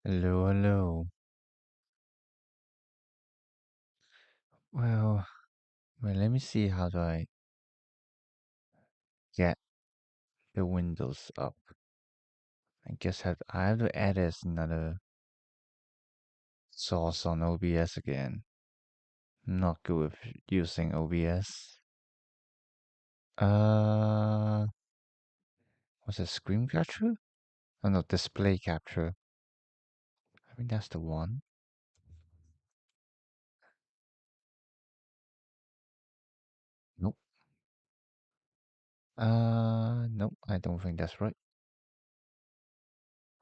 Hello, hello. Well, let me see how do I get the windows up. I have to add as another source on OBS again. Not good with using OBS. Uh, was it screen capture? Oh no, display capture. I think that's the one. Nope. Nope. I don't think that's right.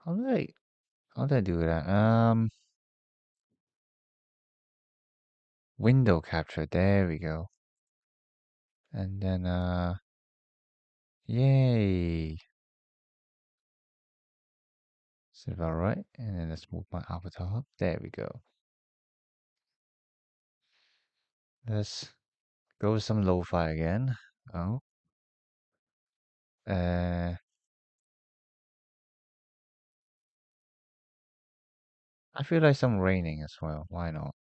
How do I? How do I do that? Window capture. There we go. And then yay. Is that about right? And then let's move my avatar up. There we go. Let's go with some lo-fi again. Oh. Uh, I feel like some raining as well. Why not?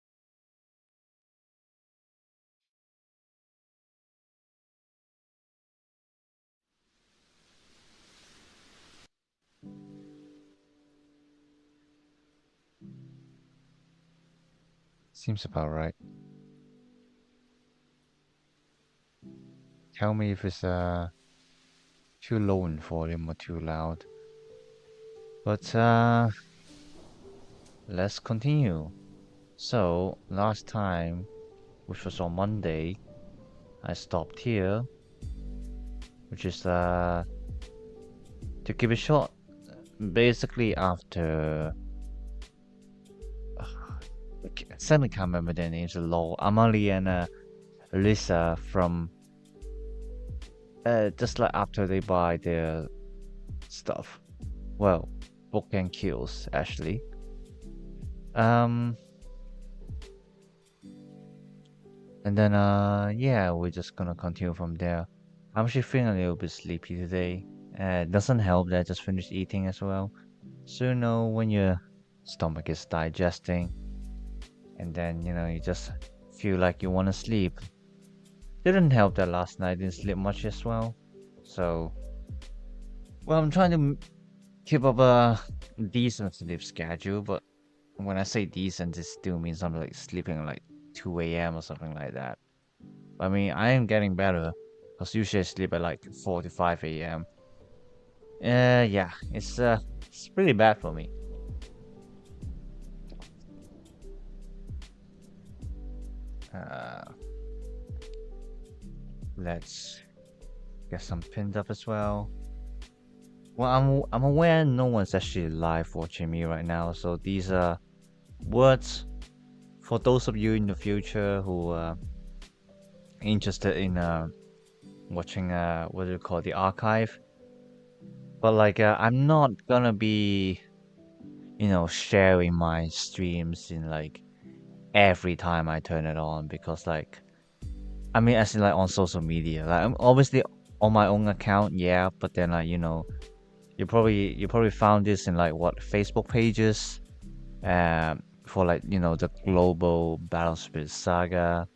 Seems about right. Tell me if it's too low in volume or too loud. But let's continue. So last time, which was on Monday, I stopped here, which is to keep it short. Basically after I suddenly can't remember their names. Law, Amalie and Lisa from just like after they buy their stuff. Well, book and kills actually. Um, and then yeah, we're just gonna continue from there. I'm actually feeling a little bit sleepy today. It doesn't help that I just finished eating as well. So you know when your stomach is digesting, and then you just feel like you want to sleep. Didn't help that last night I didn't sleep much as well. So well, I'm trying to keep up a decent sleep schedule, but when I say decent, it still means I'm like sleeping like 2 a.m. or something like that. I mean, I am getting better because usually I sleep at like 4 to 5 a.m. Yeah, it's pretty bad for me. Uh, let's get some pinned up as well. Well, I'm aware no one's actually live watching me right now, so these are words for those of you in the future who are interested in watching what do you call the archive. But like I'm not gonna be sharing my streams in like every time I turn it on because like I mean as in like on social media. Like I'm obviously on my own account, yeah, but then like you probably found this in like what Facebook pages for like the global Battlespit Saga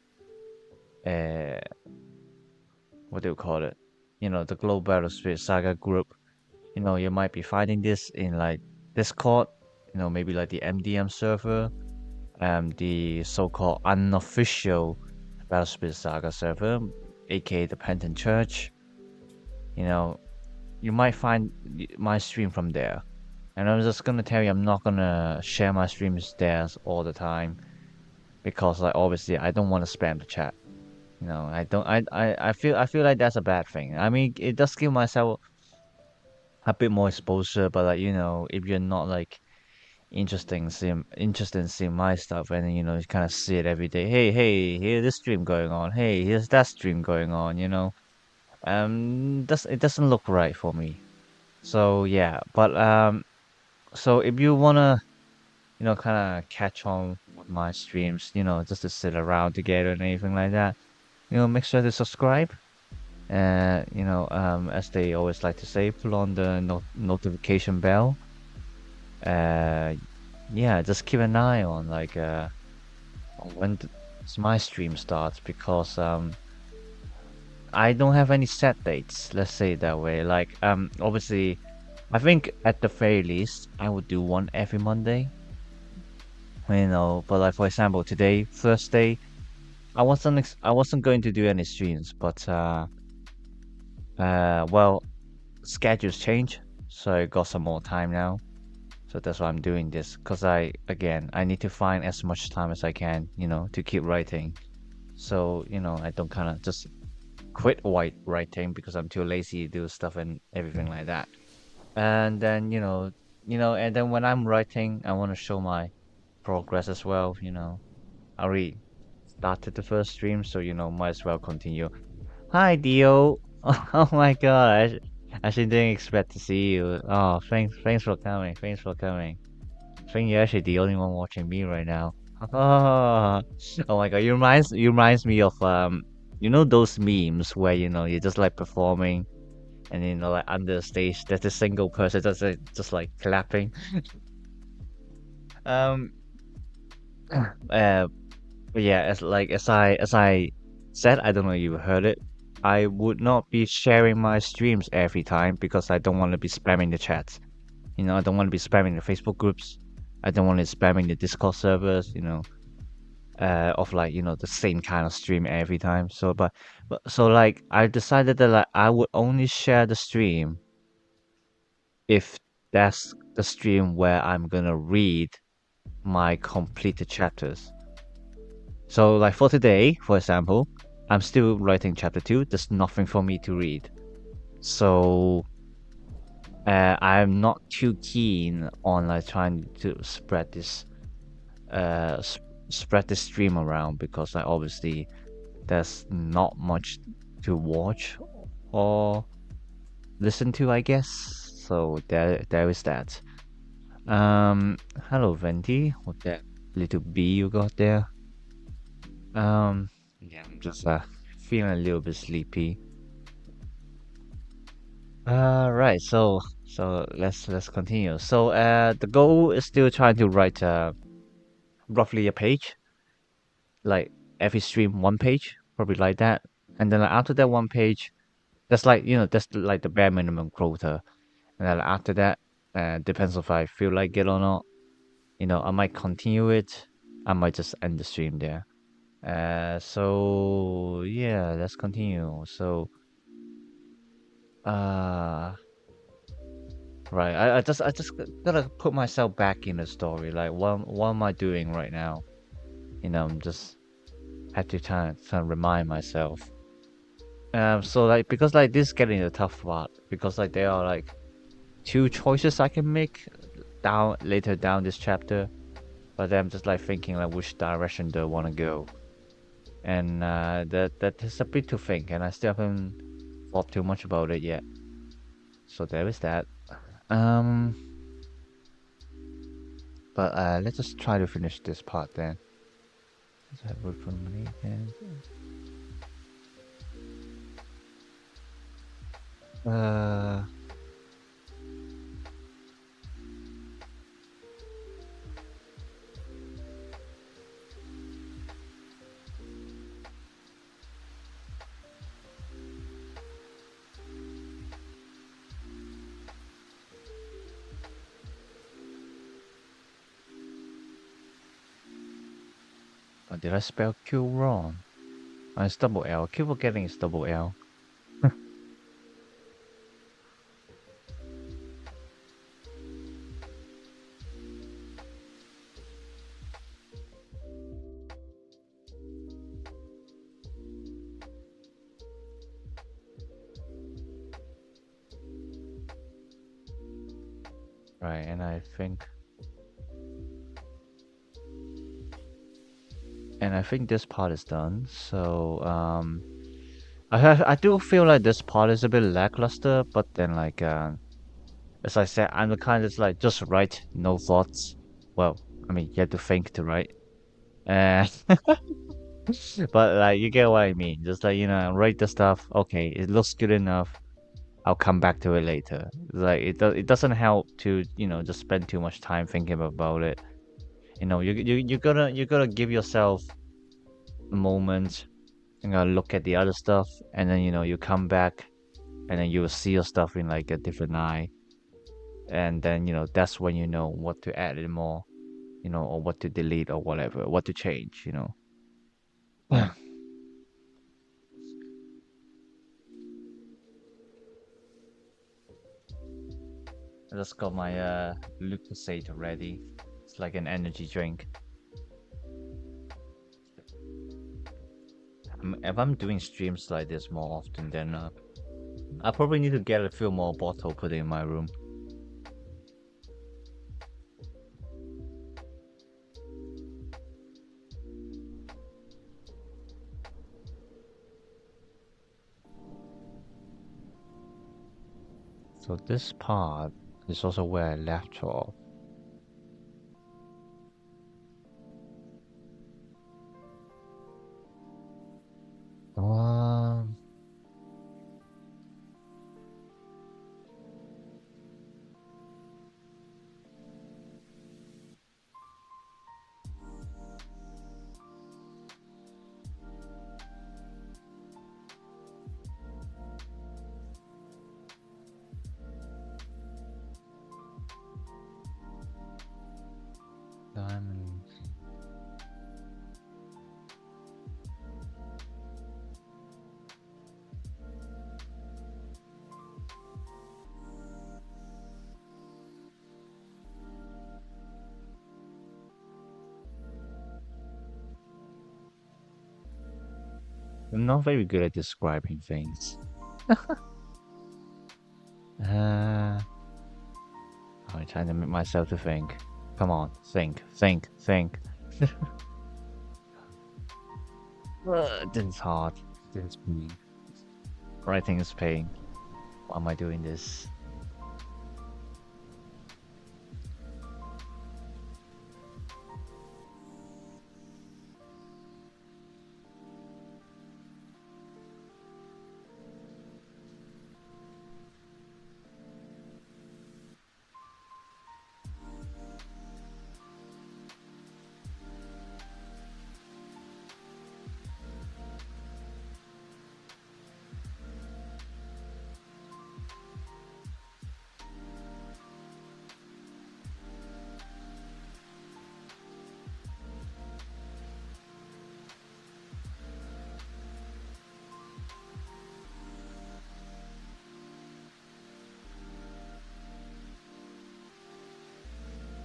uh what do you call it? The global Battlespit Saga group. You might be finding this in like Discord, maybe like the MDM server, the so-called unofficial Battlespit Saga server, aka the Penton Church. You know, you might find my stream from there. And I'm just gonna tell you, I'm not gonna share my streams there all the time because, like, obviously, I don't want to spam the chat. I don't. I feel like that's a bad thing. I mean, it does give myself a bit more exposure, but like, if you're not like interested in seeing my stuff, and then you kind of see it every day. Hey, here's this stream going on. Hey, here's that stream going on. It doesn't look right for me. So yeah, but so if you wanna kind of catch on with my streams, just to sit around together and anything like that, make sure to subscribe. As they always like to say, pull on the notification bell. Uh, yeah, just keep an eye on on when my stream starts because I don't have any set dates. Let's say it that way. Like obviously, I think at the very least I would do one every Monday. You know, but like for example, today Thursday, I wasn't going to do any streams, but well, schedules change, so I got some more time now. So that's why I'm doing this. Cause I need to find as much time as I can, you know, to keep writing. So you know, I don't kind of just quit white writing because I'm too lazy to do stuff and everything like that. And then and then when I'm writing, I want to show my progress as well. You know, I already started the first stream, so might as well continue. Hi, Dio. Oh my gosh. I actually didn't expect to see you. Oh, thanks for coming. Thanks for coming. I think you're actually the only one watching me right now. Oh, oh my god, you reminds me of those memes where you're just like performing and like under the stage there's a single person just like clapping. Um uh but yeah, as I said, I don't know if you heard it. I would not be sharing my streams every time because I don't want to be spamming the chats. I don't want to be spamming the Facebook groups. I don't want to spamming the Discord servers, of like, the same kind of stream every time. But so like I decided that like I would only share the stream if that's the stream where I'm gonna read my completed chapters. So like for today, for example, I'm still writing chapter 2. There's nothing for me to read. So I'm not too keen on like trying to spread this stream around because like obviously there's not much to watch or listen to, I guess. So there is that. Hello Venti, what that little bee you got there? Yeah, I'm just feeling a little bit sleepy. Right, so let's continue. So the goal is still trying to write roughly a page, like every stream one page, probably like that. And then like, after that one page, that's like the bare minimum quota. And then after that, depends if I feel like it or not. I might continue it. I might just end the stream there. So yeah, let's continue. So, uh, right. I just gotta put myself back in the story. Like, what am I doing right now? I'm just had to try and remind myself. So like because like this is getting the tough part because like there are like two choices I can make down later down this chapter, but then I'm just like thinking like which direction do I want to go, and that is a bit to think, and I still haven't thought too much about it yet. So there is that. Um, but let's just try to finish this part then. Let's have a from me and uh. Oh, did I spell Q wrong? Oh, it's double L. I keep forgetting it's double L. Right, and I think this part is done. So I do feel like this part is a bit lackluster, but then like as I said, I'm the kind that's like just write, no thoughts. Well, I mean you have to think to write. Uh, but like you get what I mean. Just like write the stuff. Okay, it looks good enough. I'll come back to it later. Like it doesn't help to just spend too much time thinking about it. You know, you gotta give yourself a moment and look at the other stuff, and then you come back, and then you will see your stuff in like a different eye, and then that's when you know what to add in more, or what to delete or whatever, what to change. I just got my Lucasade ready. It's like an energy drink. If I'm doing streams like this more often, then I probably need to get a few more bottle put in my room. So this part is also where I left off. Um, diamonds. I'm not very good at describing things. I'm trying to make myself to think. Come on, think. This is hard. This is pain. Writing is pain. Why am I doing this?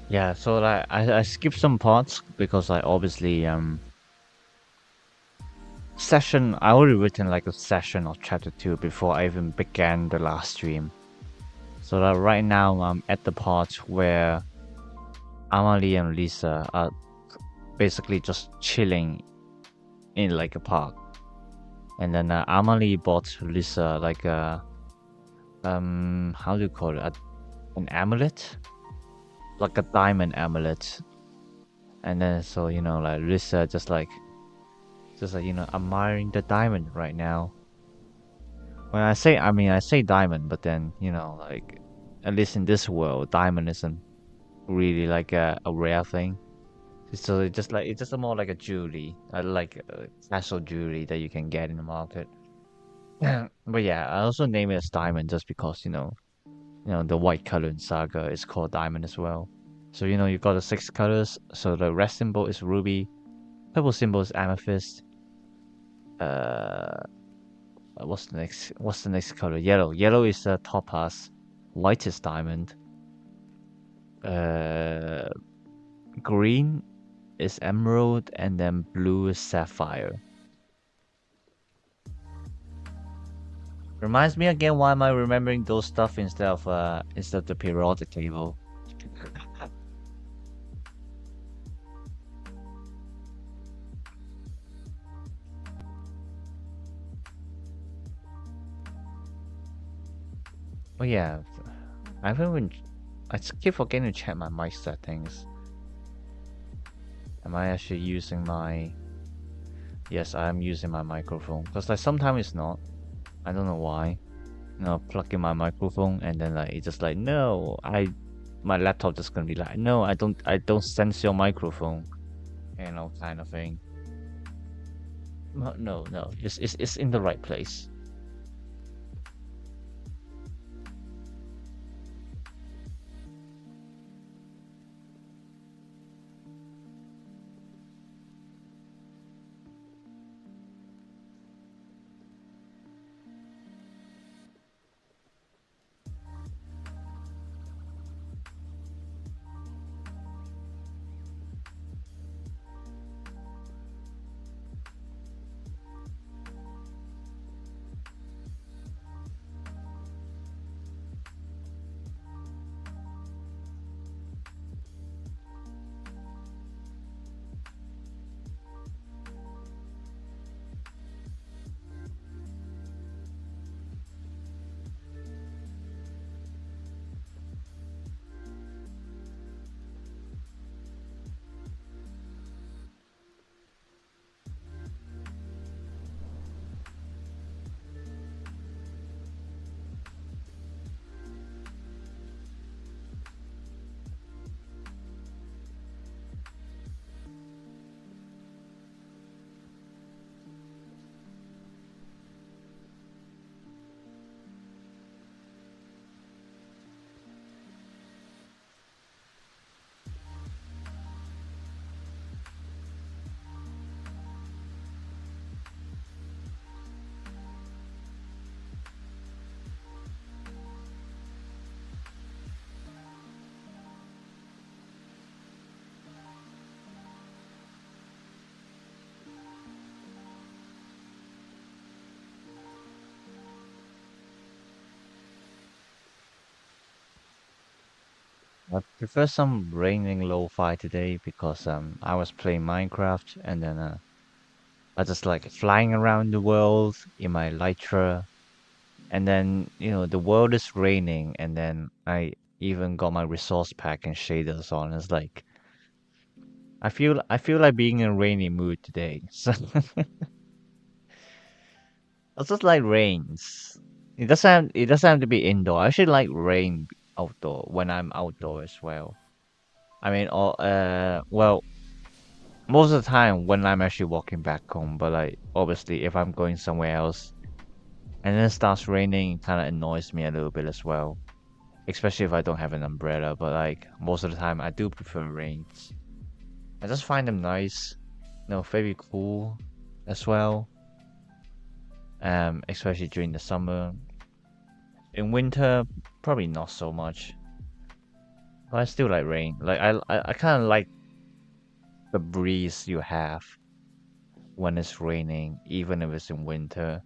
Yeah, so like I skipped some parts because I obviously session I already written like a session of chapter 2 before I even began the last stream. So that right now I'm at the part where Amalie and Lisa are basically just chilling in like a park. And then Amalie bought Lisa like a how do you call it? An amulet? Like a diamond amulet. And then so like Lisa just like admiring the diamond right now. When I say diamond, but then like at least in this world, diamond isn't really like a rare thing. So it's just more like a jewelry, like a casual jewelry that you can get in the market. But yeah, I also name it as diamond just because the white color in Saga is called diamond as well. So you got the 6 colors. So the red symbol is ruby, purple symbol is amethyst. What's the next color? Yellow. Yellow is topaz. White is diamond. Green is emerald, and then blue is sapphire. Reminds me again, why am I remembering those stuff instead of the periodic table? Oh yeah, I keep forgetting to check my mic settings. Am I actually using my? Yes, I am using my microphone. Because like sometimes it's not. I don't know why. Plug in my microphone and then like it's just like no, I my laptop just gonna be like, no, I don't sense your microphone, kind of thing. No, it's in the right place. I prefer some raining lo-fi today because I was playing Minecraft and then I just like flying around the world in my Lytra, and then the world is raining, and then I even got my resource pack and shaders on. It's like I feel like being in a rainy mood today. So I just like rains. It doesn't have to be indoor. I actually like rain outdoor when I'm outdoor as well. I mean, well, most of the time when I'm actually walking back home, but like obviously if I'm going somewhere else and then it starts raining, it kind of annoys me a little bit as well. Especially if I don't have an umbrella. But like most of the time, I do prefer rains. I just find them nice, very cool as well. Especially during the summer. In winter, probably not so much. But I still like rain. Like I kind of like the breeze you have when it's raining, even if it's in winter.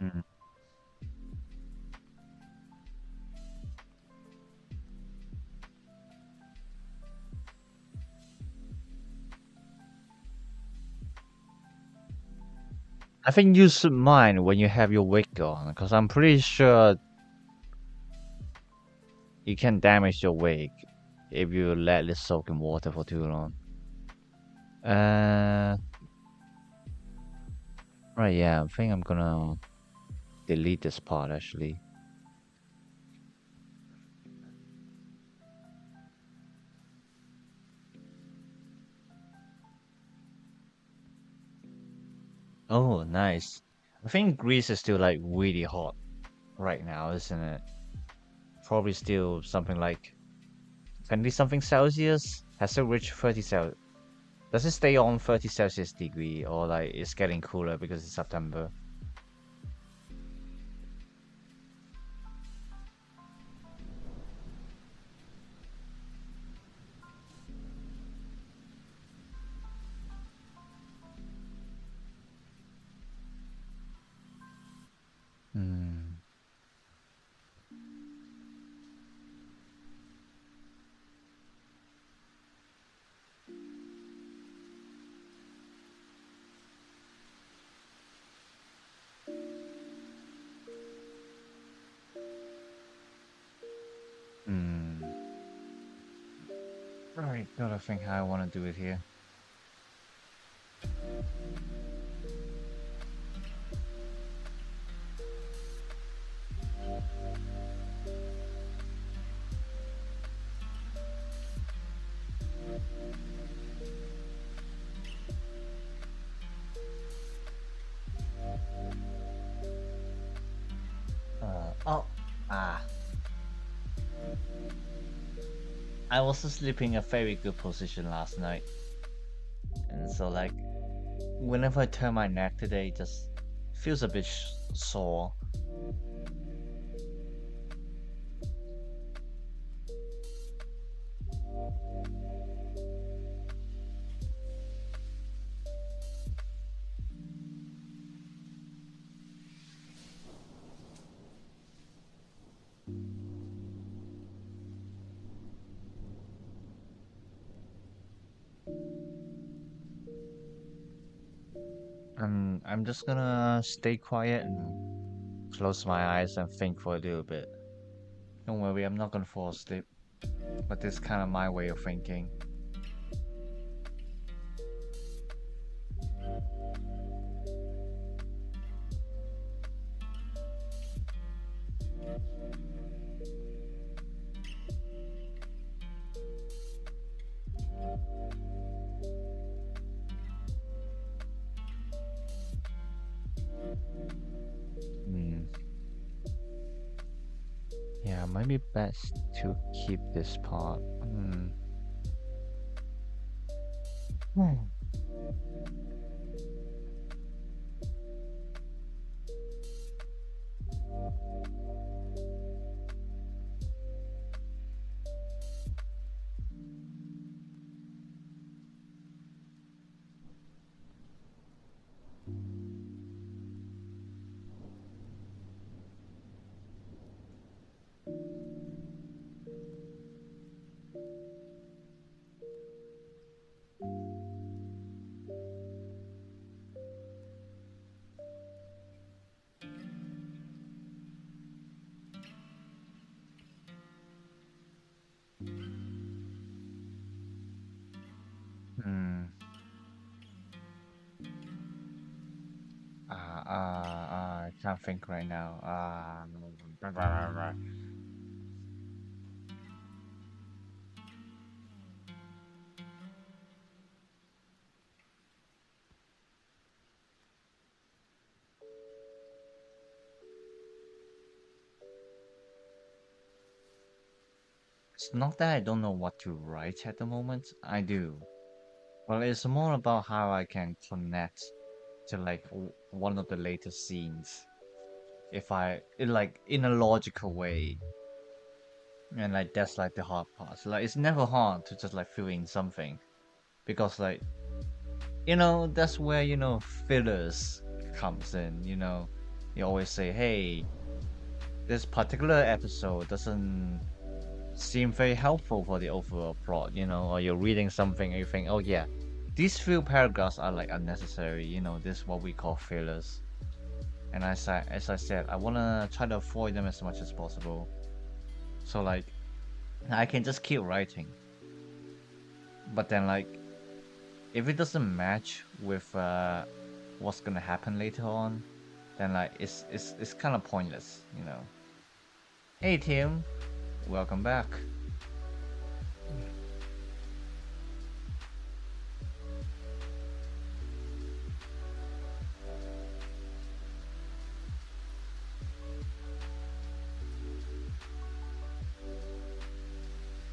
Mm. I think you should mind when you have your wig on, because I'm pretty sure you can damage your wig if you let it soak in water for too long. Uh, right, yeah, I think I'm gonna delete this part actually. Oh, nice. I think Greece is still like really hot right now, isn't it? Probably still something like 20 something Celsius. Has it reached 30 Celsius? Does it stay on 30 Celsius degree, or like it's getting cooler because it's September? Alright, gotta think how I wanna do it here. Oh, ah. I was sleeping in a very good position last night. And so like, whenever I turn my neck today, it just feels a bit sore. I'm just gonna stay quiet and close my eyes and think for a little bit. Don't worry, I'm not gonna fall asleep. But this is kind of my way of thinking. Hmm. Yeah, might be best to keep this part. Hmm. Hmm. I can't think right now. It's not that I don't know what to write at the moment. I do. Well, it's more about how I can connect to like one of the later scenes. If like in a logical way, and like that's like the hard part. So, like it's never hard to just like fill in something because like that's where fillers comes in. You always say, hey, this particular episode doesn't seem very helpful for the overall plot, or you're reading something and you think, oh yeah, these few paragraphs are like unnecessary, this is what we call fillers. And as I said, I wanna try to avoid them as much as possible. So like I can just keep writing. But then like if it doesn't match with what's gonna happen later on, then like it's kind of pointless. Hey Tim, welcome back.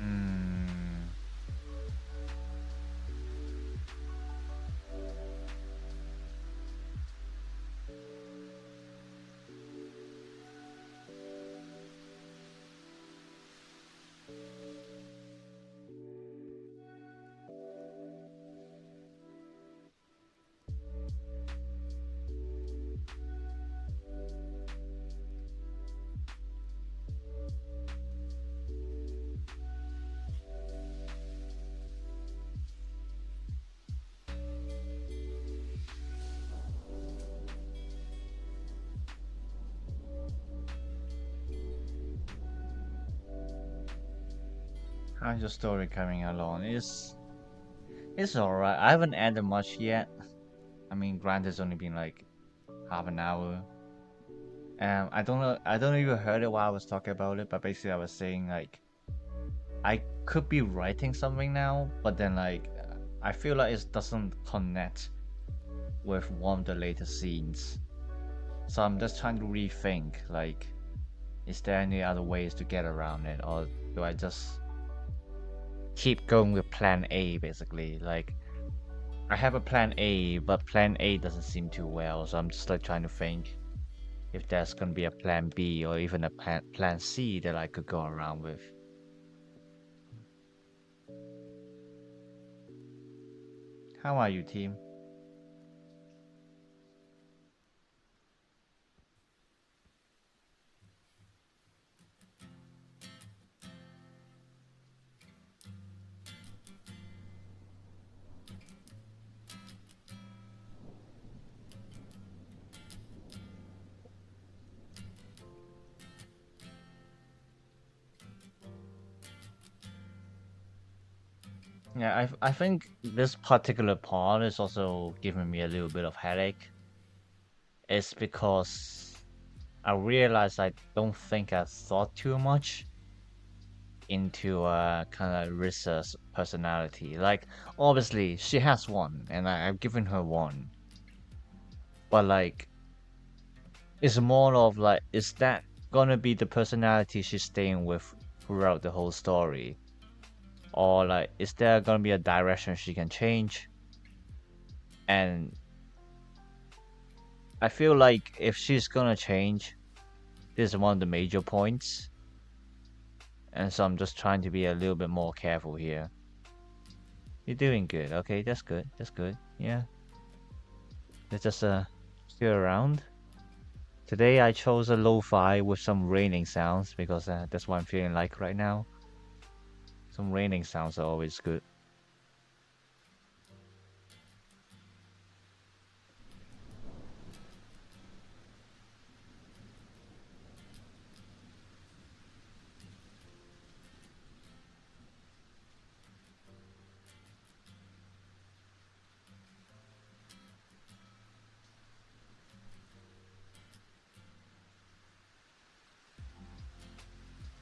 Mm, How's your story coming along? It's alright. I haven't added much yet. I mean, granted, it's only been like half an hour. I don't know if you heard it while I was talking about it, but basically I was saying like I could be writing something now, but then like I feel like it doesn't connect with one of the later scenes. So I'm just trying to rethink like, is there any other ways to get around it, or do I just keep going with plan A basically? Like I have a plan A, but plan A doesn't seem too well, so I'm just like trying to think if there's gonna be a plan B or even a plan C that I could go around with. How are you, team? Yeah, I think this particular part is also giving me a little bit of headache. It's because I realized I don't think I thought too much into kind of Rissa's personality. Like, obviously, she has one, and I've given her one. But like, it's more of like, is that gonna be the personality she's staying with throughout the whole story? Or like, is there gonna be a direction she can change? And I feel like if she's gonna change, this is one of the major points. And so I'm just trying to be a little bit more careful here. You're doing good. Okay, that's good. That's good. Yeah. Let's just feel around. Today I chose a lo-fi with some raining sounds because that's what I'm feeling like right now. Some raining sounds are always good.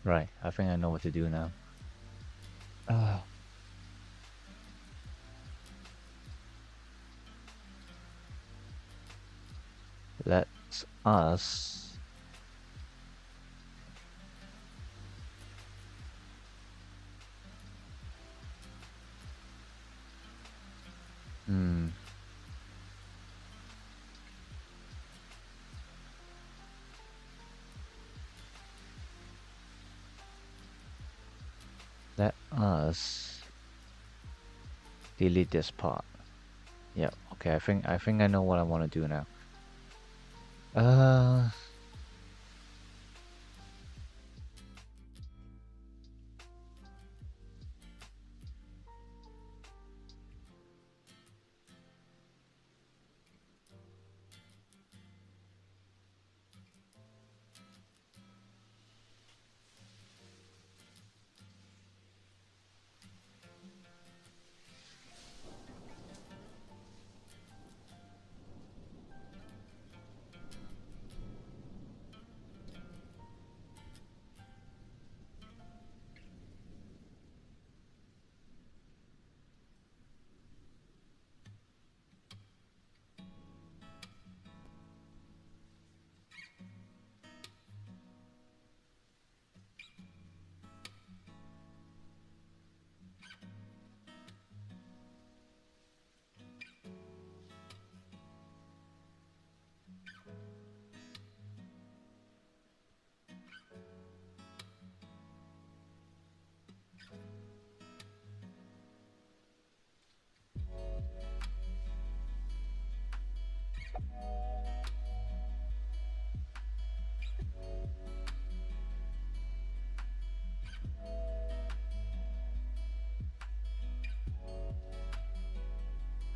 Right, I think I know what to do now. Uh, Let's us. Hmm. Let us delete this part. Yeah. Okay. I think I know what I want to do now. Uh.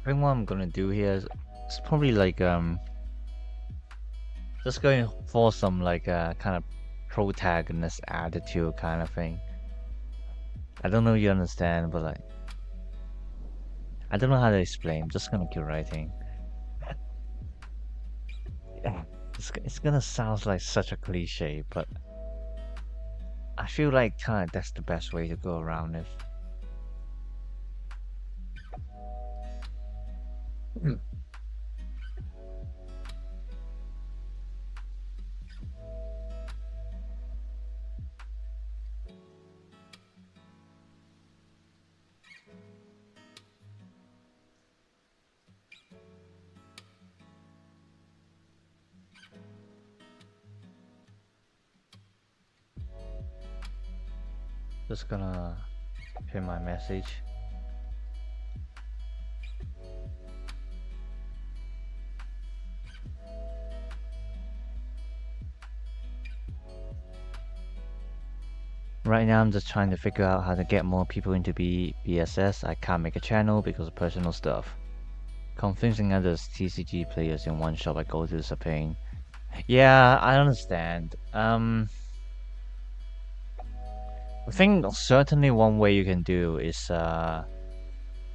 I think what I'm gonna do here is it's probably like just going for some like kind of protagonist attitude kind of thing. I don't know if you understand, but like I don't know how to explain. I'm just gonna keep writing. Yeah, it's gonna sound like such a cliche, but I feel like kind of that's the best way to go around it. Just gonna pin my message. Right now, I'm just trying to figure out how to get more people into BSS. I can't make a channel because of personal stuff. Convincing others TCG players in one shop I go to is a pain. Yeah, I understand. I think certainly one way you can do is try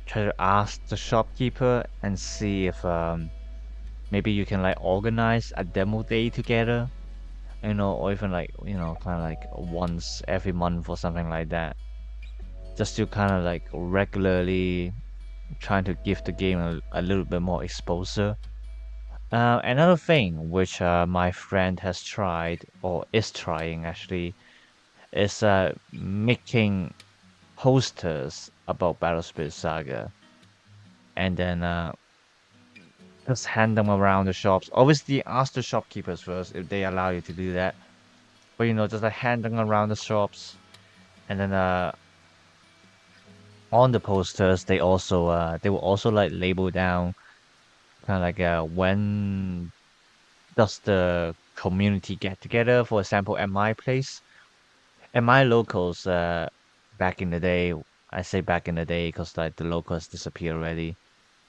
to ask the shopkeeper and see if maybe you can like organize a demo day together, or even like kind of like once every month or something like that, just to kind of like regularly trying to give the game a little bit more exposure. Another thing which my friend has tried or is trying actually is making posters about Battlespit Saga and then just hand them around the shops. Obviously, ask the shopkeepers first if they allow you to do that. But just like hand them around the shops, and then on the posters they will also like label down kind of like when does the community get together. For example, at my place, at my locals, back in the day, I say back in the day because like the locals disappear already.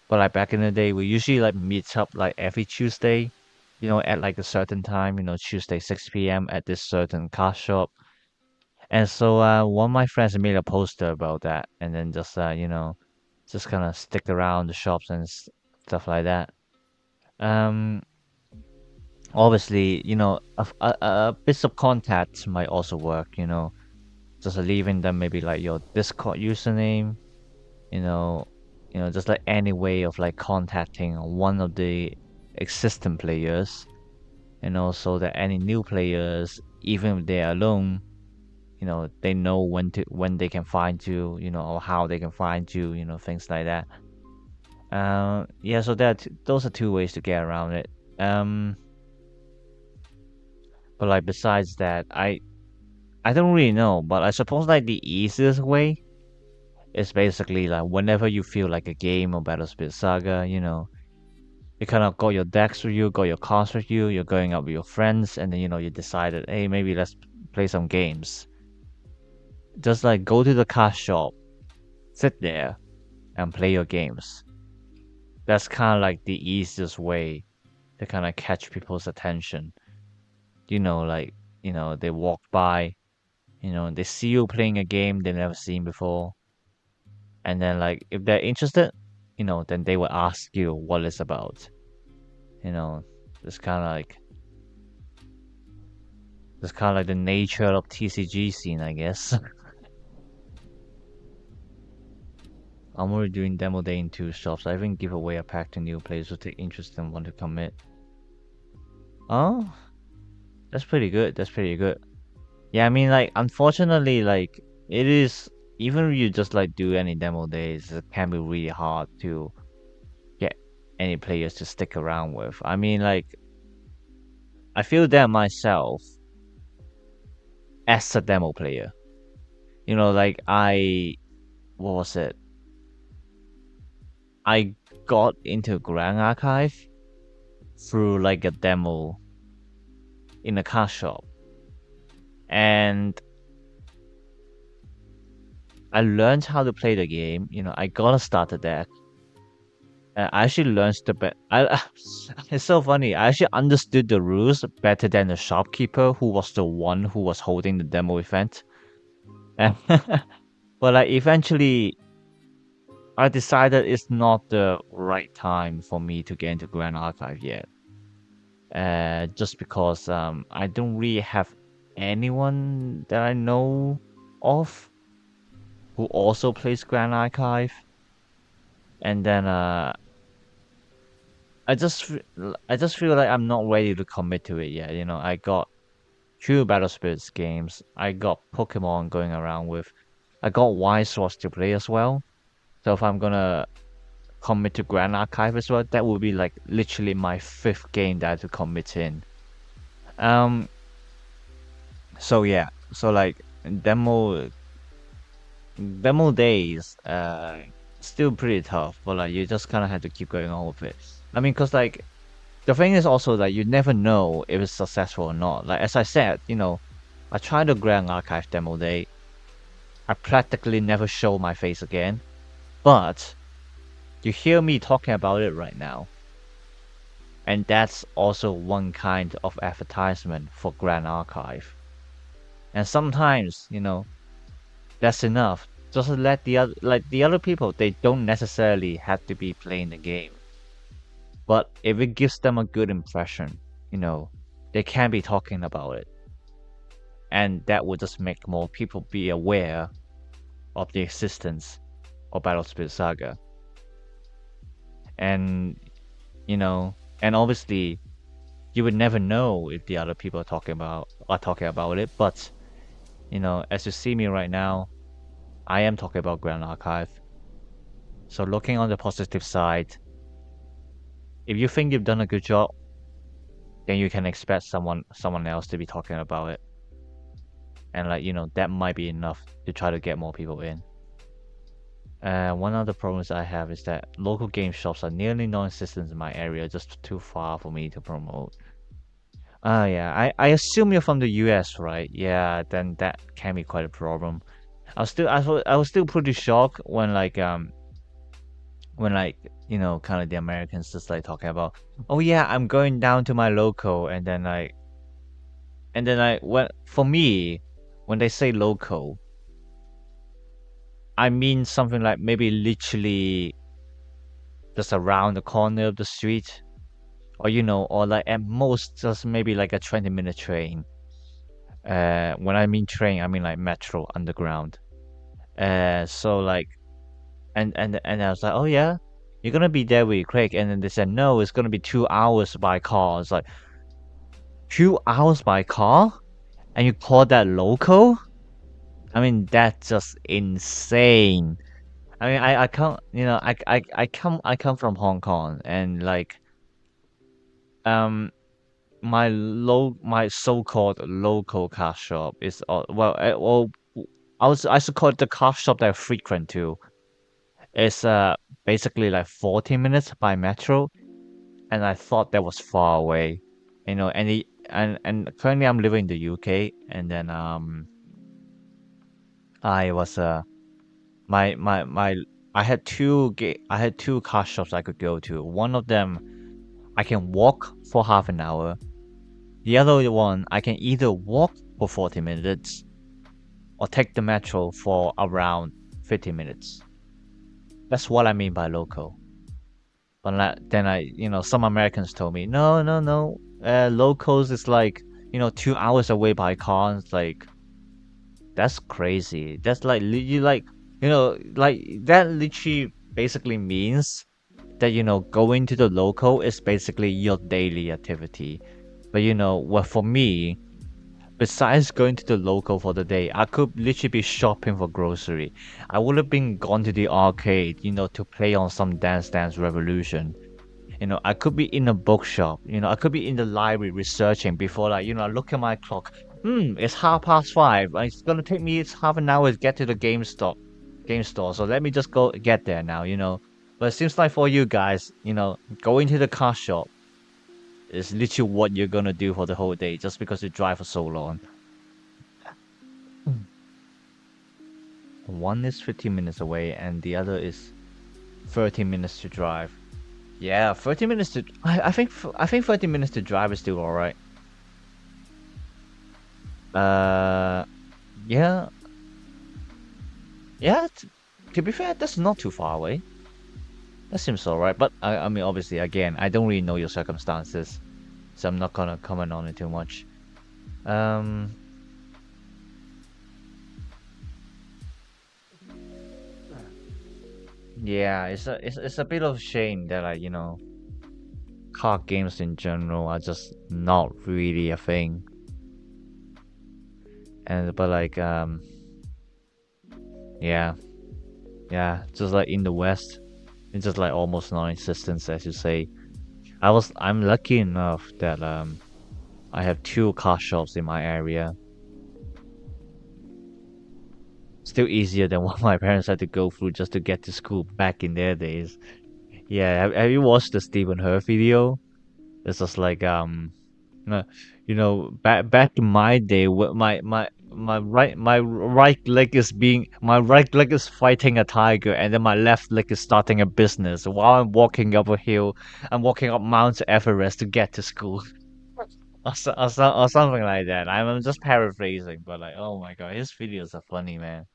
But like back in the day, we usually like meet up like every Tuesday, at like a certain time, Tuesday 6 p.m. at this certain car shop. And so one of my friends made a poster about that, and then just kind of stick around the shops and stuff like that. Um, Obviously, a bits of contact might also work. Just leaving them maybe like your Discord username, you know, just like any way of like contacting one of the existing players, and also that any new players, even if they're alone, they know when they can find you, or how they can find you, things like that. Yeah, so those are two ways to get around it. Um, but like besides that, I don't really know, but I suppose like the easiest way is basically like whenever you feel like a game or Battlespit Saga, you kind of got your decks with you, got your cards with you, you're going out with your friends, and then you decided, hey, maybe let's play some games. Just like go to the card shop, sit there, and play your games. That's kind of like the easiest way to kind of catch people's attention. Like they walk by, they see you playing a game they've never seen before, and then like if they're interested, then they will ask you what it's about. You know, it's kind of like the nature of TCG scene, I guess. I'm already doing demo day in 2 shops. I even give away a pack to new players who take interest and want to commit. Oh, that's pretty good. That's pretty good. Yeah, I mean, like, unfortunately, like, it is, even if you just, like, do any demo days, it can be really hard to get any players to stick around with. I mean, like, I feel that myself as a demo player. Like, what was it? I got into Grand Archive through, like, a demo in a car shop. And I learned how to play the game. I got a starter deck. I actually learned the it's so funny. I actually understood the rules better than the shopkeeper, who was the one who was holding the demo event. And But like eventually, I decided it's not the right time for me to get into Grand Archive yet. Just because I don't really have anyone that I know of who also plays Grand Archive, and then I just feel like I'm not ready to commit to it yet. You know, I got two Battle Spirits games, I got Pokemon going around with, I got Wise Swords to play as well. So if I'm gonna commit to Grand Archive as well, that would be like literally my fifth game that I have to commit in. Um, so yeah, so like demo days, still pretty tough, but like you just kind of have to keep going on with it. I mean, cause like the thing is also that you never know if it's successful or not. Like as I said, you know, I tried the Grand Archive demo day. I practically never show my face again, but you hear me talking about it right now. And that's also one kind of advertisement for Grand Archive. And sometimes, you know, that's enough. Just to let the other people, they don't necessarily have to be playing the game. But if it gives them a good impression, you know, they can be talking about it. And that would just make more people be aware of the existence of Battle Spirit Saga. And you know, and obviously you would never know if the other people are talking about it, but you know, as you see me right now, I am talking about Grand Archive. So looking on the positive side, if you think you've done a good job, then you can expect someone else to be talking about it. And like, you know, that might be enough to try to get more people in. One of the problems I have is that local game shops are nearly non-existent in my area, just too far for me to promote. Yeah, I assume you're from the US, right? Yeah, then that can be quite a problem. I was still pretty shocked when like you know kind of the Americans just like talking about, oh yeah, I'm going down to my local, and then I when for me when they say local, I mean something like maybe literally just around the corner of the street, or you know, or like at most just maybe like a 20-minute train. When I mean train, I mean like metro underground. So like, and I was like, oh yeah, you're gonna be there really quick. And then they said, no, it's gonna be 2 hours by car. It's like 2 hours by car, and you call that local? I mean, that's just insane. I mean, I come, you know, I come from Hong Kong, and like, um, my so-called local car shop is well, I should call it the car shop that I frequent to. It's basically like 40 minutes by metro, and I thought that was far away, you know. And currently I'm living in the UK, and then I was my I had two car shops I could go to. One of them I can walk for half an hour. The other one I can either walk for 40 minutes or take the metro for around 50 minutes. That's what I mean by local. But then you know, some Americans told me, no, no, no. Locals is like, you know, 2 hours away by car. And it's like, that's crazy. That's like, you like, you know, like that literally basically means that, you know, going to the local is basically your daily activity. But, you know, well, for me, besides going to the local for the day, I could literally be shopping for grocery. I would have been gone to the arcade, you know, to play on some Dance Dance Revolution. You know, I could be in a bookshop. You know, I could be in the library researching before, like, you know, I look at my clock. It's 5:30. It's gonna take me half an hour to get to the game store. So let me just go get there now. You know, but it seems like for you guys, you know, going to the car shop is literally what you're gonna do for the whole day, just because you drive for so long. One is 15 minutes away, and the other is 30 minutes to drive. Yeah, 30 minutes to. I think 30 minutes to drive is still alright. Uh, yeah. Yeah, to be fair, that's not too far away. That seems alright. But I mean, obviously, again, I don't really know your circumstances, so I'm not gonna comment on it too much. Um, yeah, it's a bit of a shame that like card games in general are just not really a thing. And but like yeah, yeah, just like in the West, it's just like almost non-existent, as you say. I'm lucky enough that I have two car shops in my area. Still easier than what my parents had to go through just to get to school back in their days. Yeah, have you watched the Stephen Her video? It's just like uh, back in my day, my right leg is fighting a tiger, and then my left leg is starting a business. While I'm walking up a hill, I'm walking up Mount Everest to get to school, or something like that. I'm just paraphrasing, but like, oh my god, his videos are funny, man.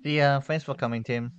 Yeah, thanks for coming, Tim.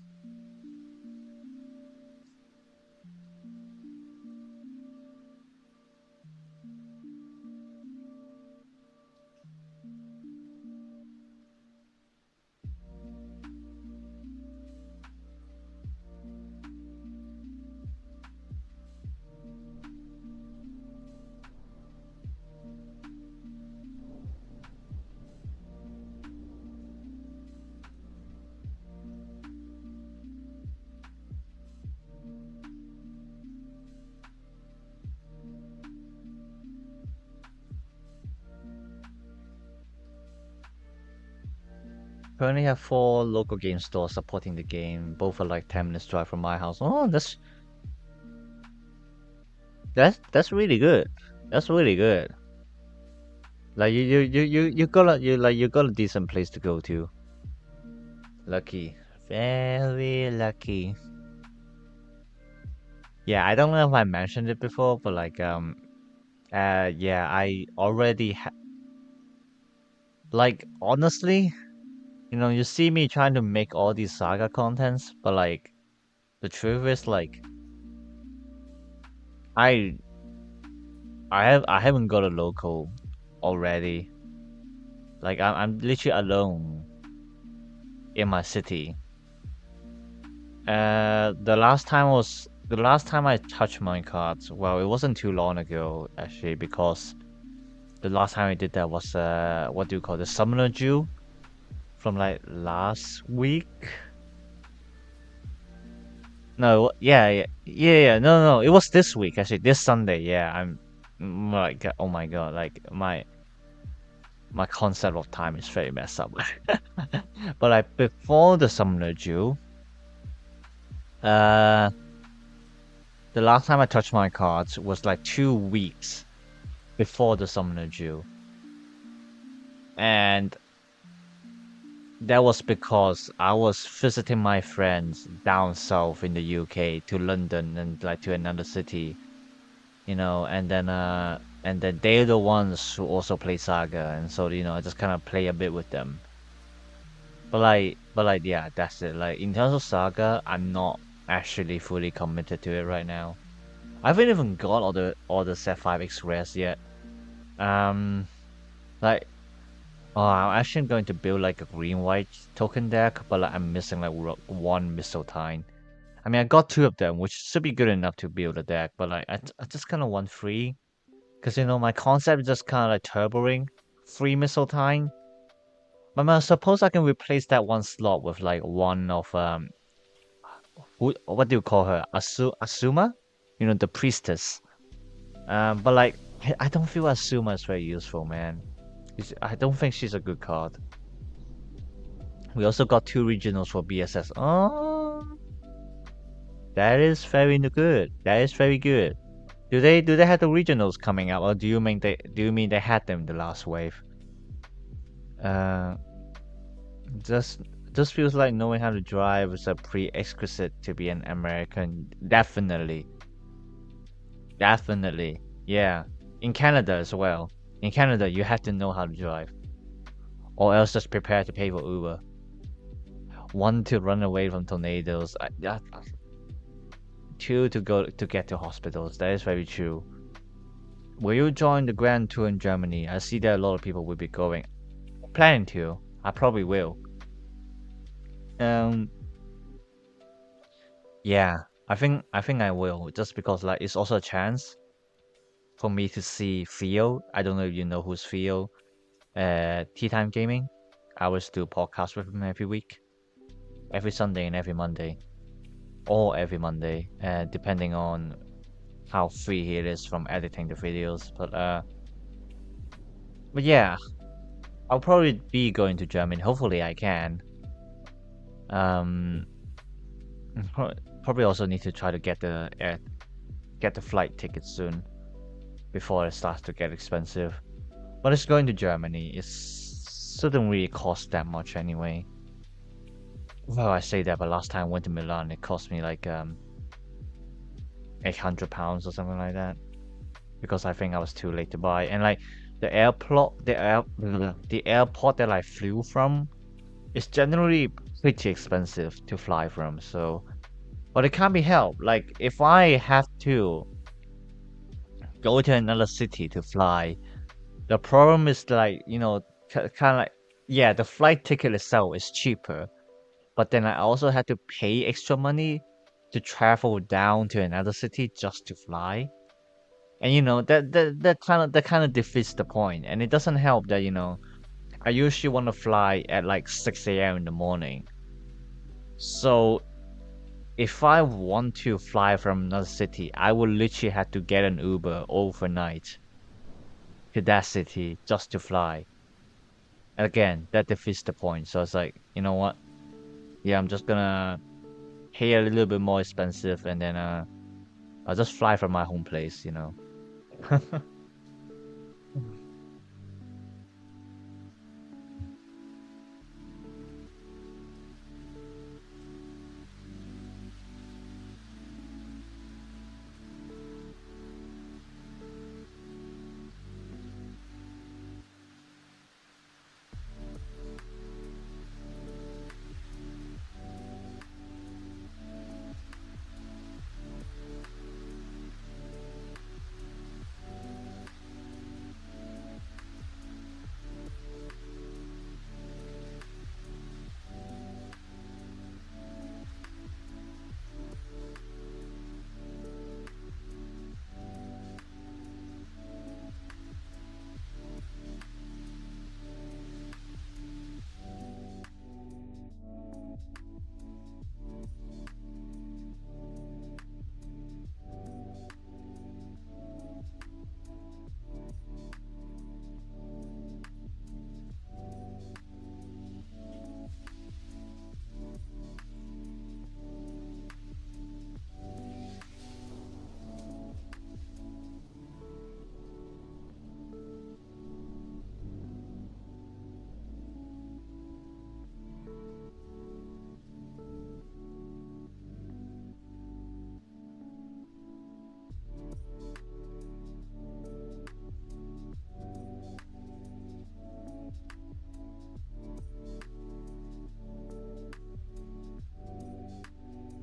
Currently have four local game stores supporting the game. Both are like 10 minutes drive from my house. Oh, that's really good. That's really good. Like you got a decent place to go to. Lucky. Very lucky. Yeah, I don't know if I mentioned it before, but like yeah, I already like honestly, you see me trying to make all these saga contents, but like the truth is like I I haven't got a local already. Like I'm literally alone in my city. The last time I touched my cards. Well, it wasn't too long ago actually, because the last time I did that was what do you call the Summoner Jew from like last week? No, yeah. No. It was this week actually. This Sunday. Yeah, like oh my god, like my concept of time is very messed up. But like before the Summoner Jew, uh, the last time I touched my cards was like 2 weeks before the Summoner Jew, and that was because I was visiting my friends down south in the UK to London and like to another city, and then they're the ones who also play Saga, and so I just kind of play a bit with them. But like, yeah, that's it. Like in terms of Saga, I'm not actually fully committed to it right now. I haven't even got all the Set 5 X rares yet. Um, like, oh, I'm actually going to build like a green white token deck, but like I'm missing like one Mistletoe. I mean, I got two of them, which should be good enough to build a deck, but like I just kind of want three, because my concept is just kind of like turboing three Mistletoe. But I suppose I can replace that one slot with like one of what do you call her? Asuma? The priestess. But like I don't feel Asuma is very useful, man. I don't think she's a good card. We also got two regionals for BSS. Oh, that is very good. That is very good. Do they have the regionals coming up, or do you mean they had them the last wave? Uh, just just feels like knowing how to drive is a prerequisite to be an American. Definitely, definitely, yeah. In Canada as well. In Canada, you have to know how to drive, or else just prepare to pay for Uber. One, to run away from tornadoes. Two, to go to get to hospitals. That is very true. Will you join the Grand Tour in Germany? I see that a lot of people will be going. Planning to. I probably will. Um, yeah, I think I will, just because like it's also a chance for me to see Theo. I don't know if you know who's Theo. Tea Time Gaming. I always do podcast with him every week, every Sunday and every Monday, or every Monday, depending on how free he is from editing the videos. But yeah, I'll probably be going to Germany. Hopefully, I can. Um, probably also need to try to get the flight ticket soon before it starts to get expensive. But it's going to Germany. It shouldn't really cost that much anyway. Well, I say that, but last time I went to Milan, it cost me like £800 or something like that, because I think I was too late to buy. And like the airport that I flew from is generally pretty expensive to fly from. So, but it can't be helped. Like if I have to go to another city to fly, the problem is like, kind of like, yeah, the flight ticket itself is cheaper, but then I also had to pay extra money to travel down to another city just to fly. And that kind of defeats the point. And it doesn't help that, I usually want to fly at like 6 a.m. in the morning. So if I want to fly from another city, I would literally have to get an Uber overnight to that city just to fly. And again, that defeats the point. So it's like, you know what? Yeah, I'm just gonna pay a little bit more expensive, and then I'll just fly from my home place.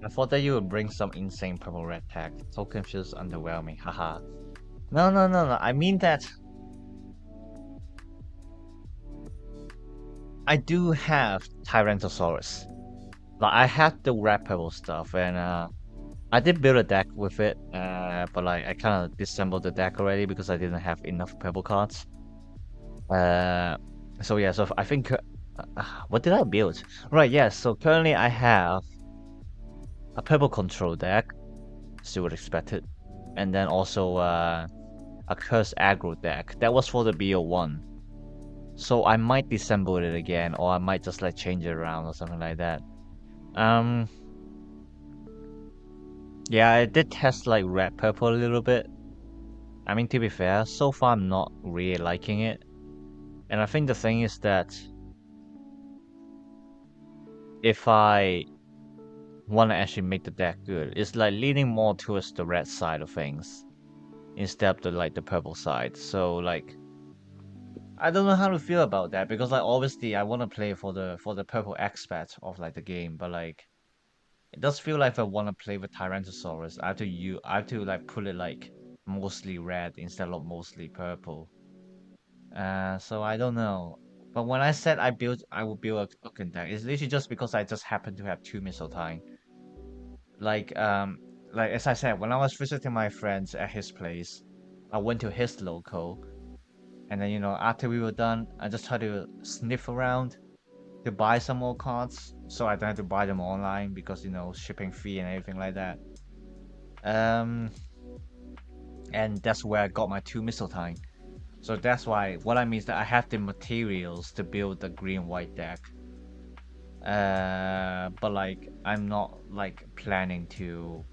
I thought that you would bring some insane purple red tag. Token feels underwhelming. Haha. No, no, no, no. I mean that I do have Tyrannosaurus. Like I have the red purple stuff, and I did build a deck with it. But like I kind of disassembled the deck already because I didn't have enough purple cards. Uh, so yeah. So I think what did I build? Right. Yeah. So currently I have a purple control deck. Still would expect it, and then also a curse aggro deck. That was for the BO1. So I might disassemble it again, or I might just like change it around or something like that. Um, yeah, I did test like red purple a little bit. I mean, to be fair, so far I'm not really liking it. And I think the thing is that if I want to actually make the deck good. It's like leaning more towards the red side of things instead of the like the purple side. So like I don't know how to feel about that because like obviously I want to play for the purple aspect of like the game, but like it does feel like if I want to play with Tyrannosaurus, I have to like put it like mostly red instead of mostly purple. So I don't know. But when I said I would build a token deck, it's literally just because I just happen to have two Mistletoe. Like like as I said, when I was visiting my friends at his place, I went to his local, and then after we were done, I just tried to sniff around to buy some more cards, so I don't have to buy them online because shipping fee and everything like that. Um, and that's where I got my two Mistletoe. So that's why what I mean is that I have the materials to build the green white deck. But like I'm not like planning to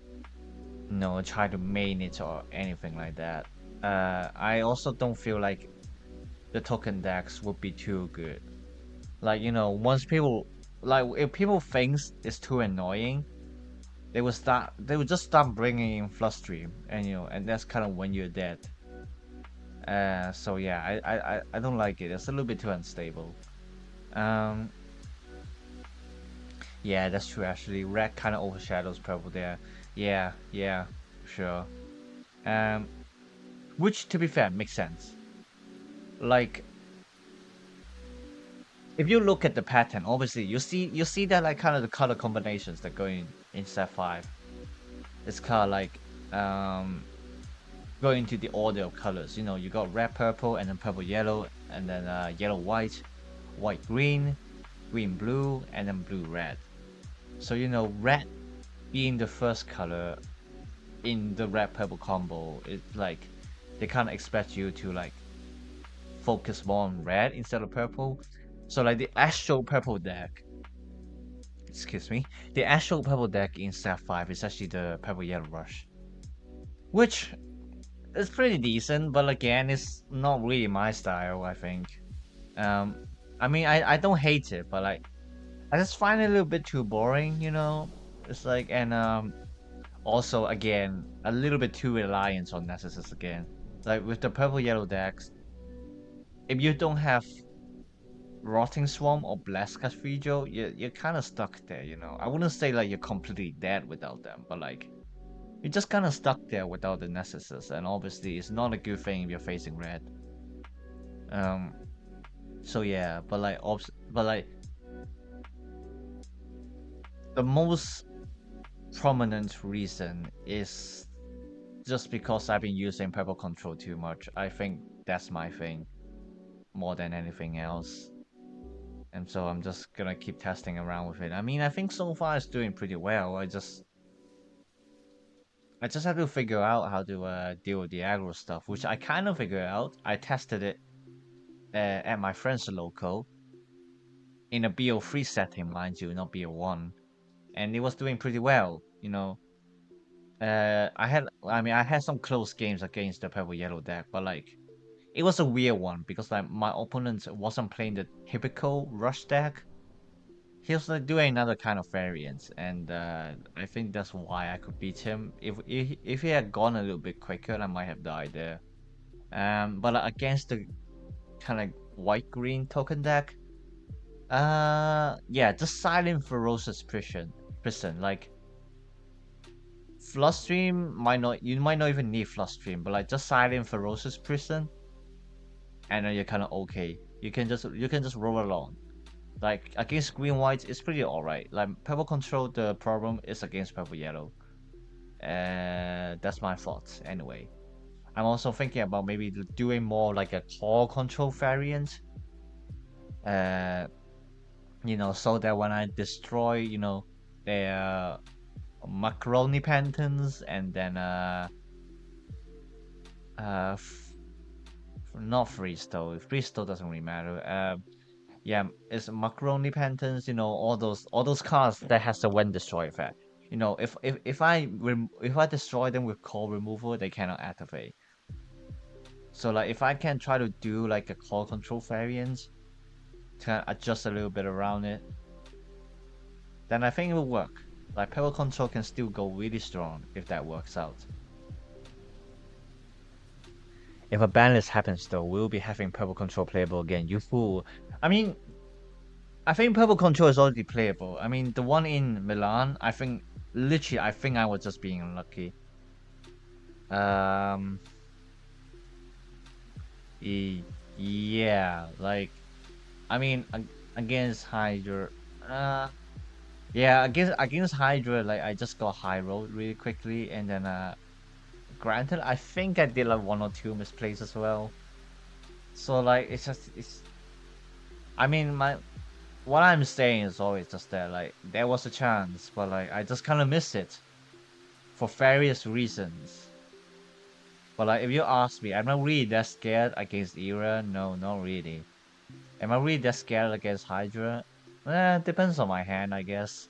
try to main it or anything like that. I also don't feel like the token decks would be too good. Like once people like if people thinks it's too annoying, they would just start bringing in flush stream, and and that's kind of when you're dead. So yeah, I don't like it. It's a little bit too unstable. Um, yeah, that's true actually. Red kind of overshadows purple there. Yeah, yeah, sure. Um, which to be fair makes sense. Like if you look at the pattern, obviously you see that like kind of the color combinations that go in set 5. It's kind of like going to the order of colors. You got red purple and then purple yellow and then yellow white, white green, green blue, and then blue red. So red being the first color in the red purple combo, it's like they kind of expect you to like focus more on red instead of purple. So like the actual purple deck, excuse me, the actual purple deck in set 5 is actually the purple yellow rush, which is pretty decent, but again, it's not really my style, I think. Um, I mean, I don't hate it, but like I just find it a little bit too boring. It's like and also again a little bit too reliant on Nessus again. Like with the purple yellow decks, if you don't have Rotting Swarm or Blast Cathedral, you're kind of stuck there. I wouldn't say like you're completely dead without them, but like you're just kind of stuck there without the Nessus, and obviously it's not a good thing if you're facing red. Um, so yeah, but like the most prominent reason is just because I've been using purple control too much. I think that's my thing more than anything else. And so I'm just gonna keep testing around with it. I mean, I think so far it's doing pretty well. I just have to figure out how to deal with the aggro stuff, which I kind of figured out. I tested it at my friend's local in a BO3 setting, mind you, not BO1, and it was doing pretty well. I had some close games against the purple yellow deck, but like it was a weird one because like my opponent wasn't playing the typical rush deck. He was like doing another kind of variant, and I think that's why I could beat him. If he had gone a little bit quicker, I might have died there. But like, against the kind of white green token deck, yeah, just silent ferocious prison. Like Floodstream might not you might not even need Floodstream, but like just silent ferocious prison, and then you're kind of okay. You can just roll along. Like against green white, it's pretty alright. Like purple control, the problem is against purple yellow. That's my thoughts anyway. I'm also thinking about maybe doing more like a core control variant. Uh, so that when I destroy, their macaroni penitents and then f not freeze though. Freeze though doesn't really matter. Yeah, it's macaroni penitents. All those cards that has the when destroy effect. If I destroy them with core removal, they cannot activate. So like if I can try to do like a core control variant to kind of adjust a little bit around it, then I think it will work. Like purple control can still go really strong if that works out. If a banlist happens though, we'll be having purple control playable again. You fool. I mean, I think purple control is already playable. I mean, the one in Milan, I think literally, I think I was just being unlucky. Um, yeah, like, I mean, against Hydra, yeah, against Hydra, like I just got high rolled really quickly, and then granted, I think I did like one or two misplays as well. So like, it's. I mean, what I'm saying is always just that like there was a chance, but like I just kind of missed it for various reasons. But like if you ask me, am I really that scared against Era? No, not really. Am I really that scared against Hydra? Depends on my hand, I guess.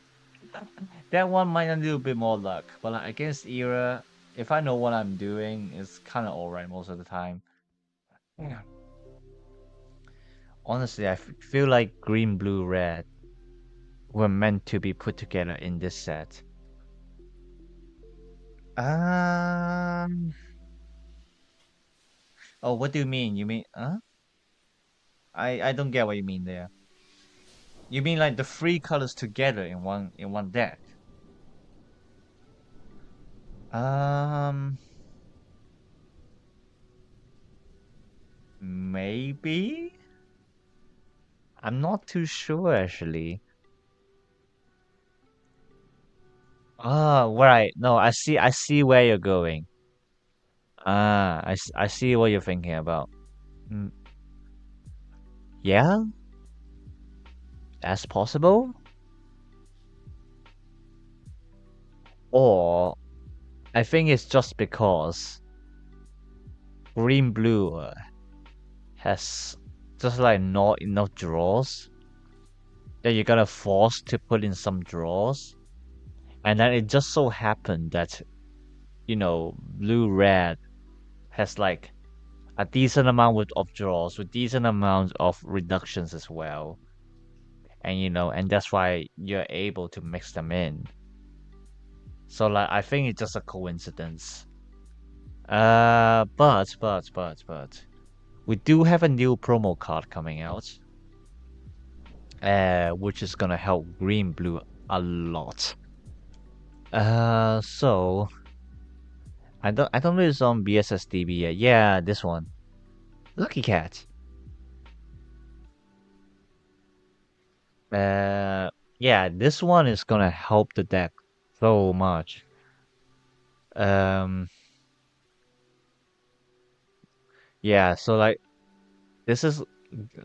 That one might need a little bit more luck, but like against Era, if I know what I'm doing, it's kind of alright most of the time. Yeah. Honestly, I feel like green, blue, red were meant to be put together in this set. Um. Oh, what do you mean? You mean, huh? I don't get what you mean there. You mean like the three colors together in one deck? Um, maybe. I'm not too sure actually. Ah, right. No, I see where you're going. I see what you're thinking about. Mm, yeah, that's possible. Or I think it's just because green blue has just like not enough draws that you're gonna force to put in some draws. And then it just so happened that, blue red has like a decent amount of draws with decent amount of reductions as well. And and that's why you're able to mix them in. So like I think it's just a coincidence. But we do have a new promo card coming out. Which is gonna help green blue a lot. So I don't know if it's on BSSDB yet. Yeah, this one. Lucky Cat. Uh, yeah, this one is gonna help the deck so much. Um, yeah, so like this is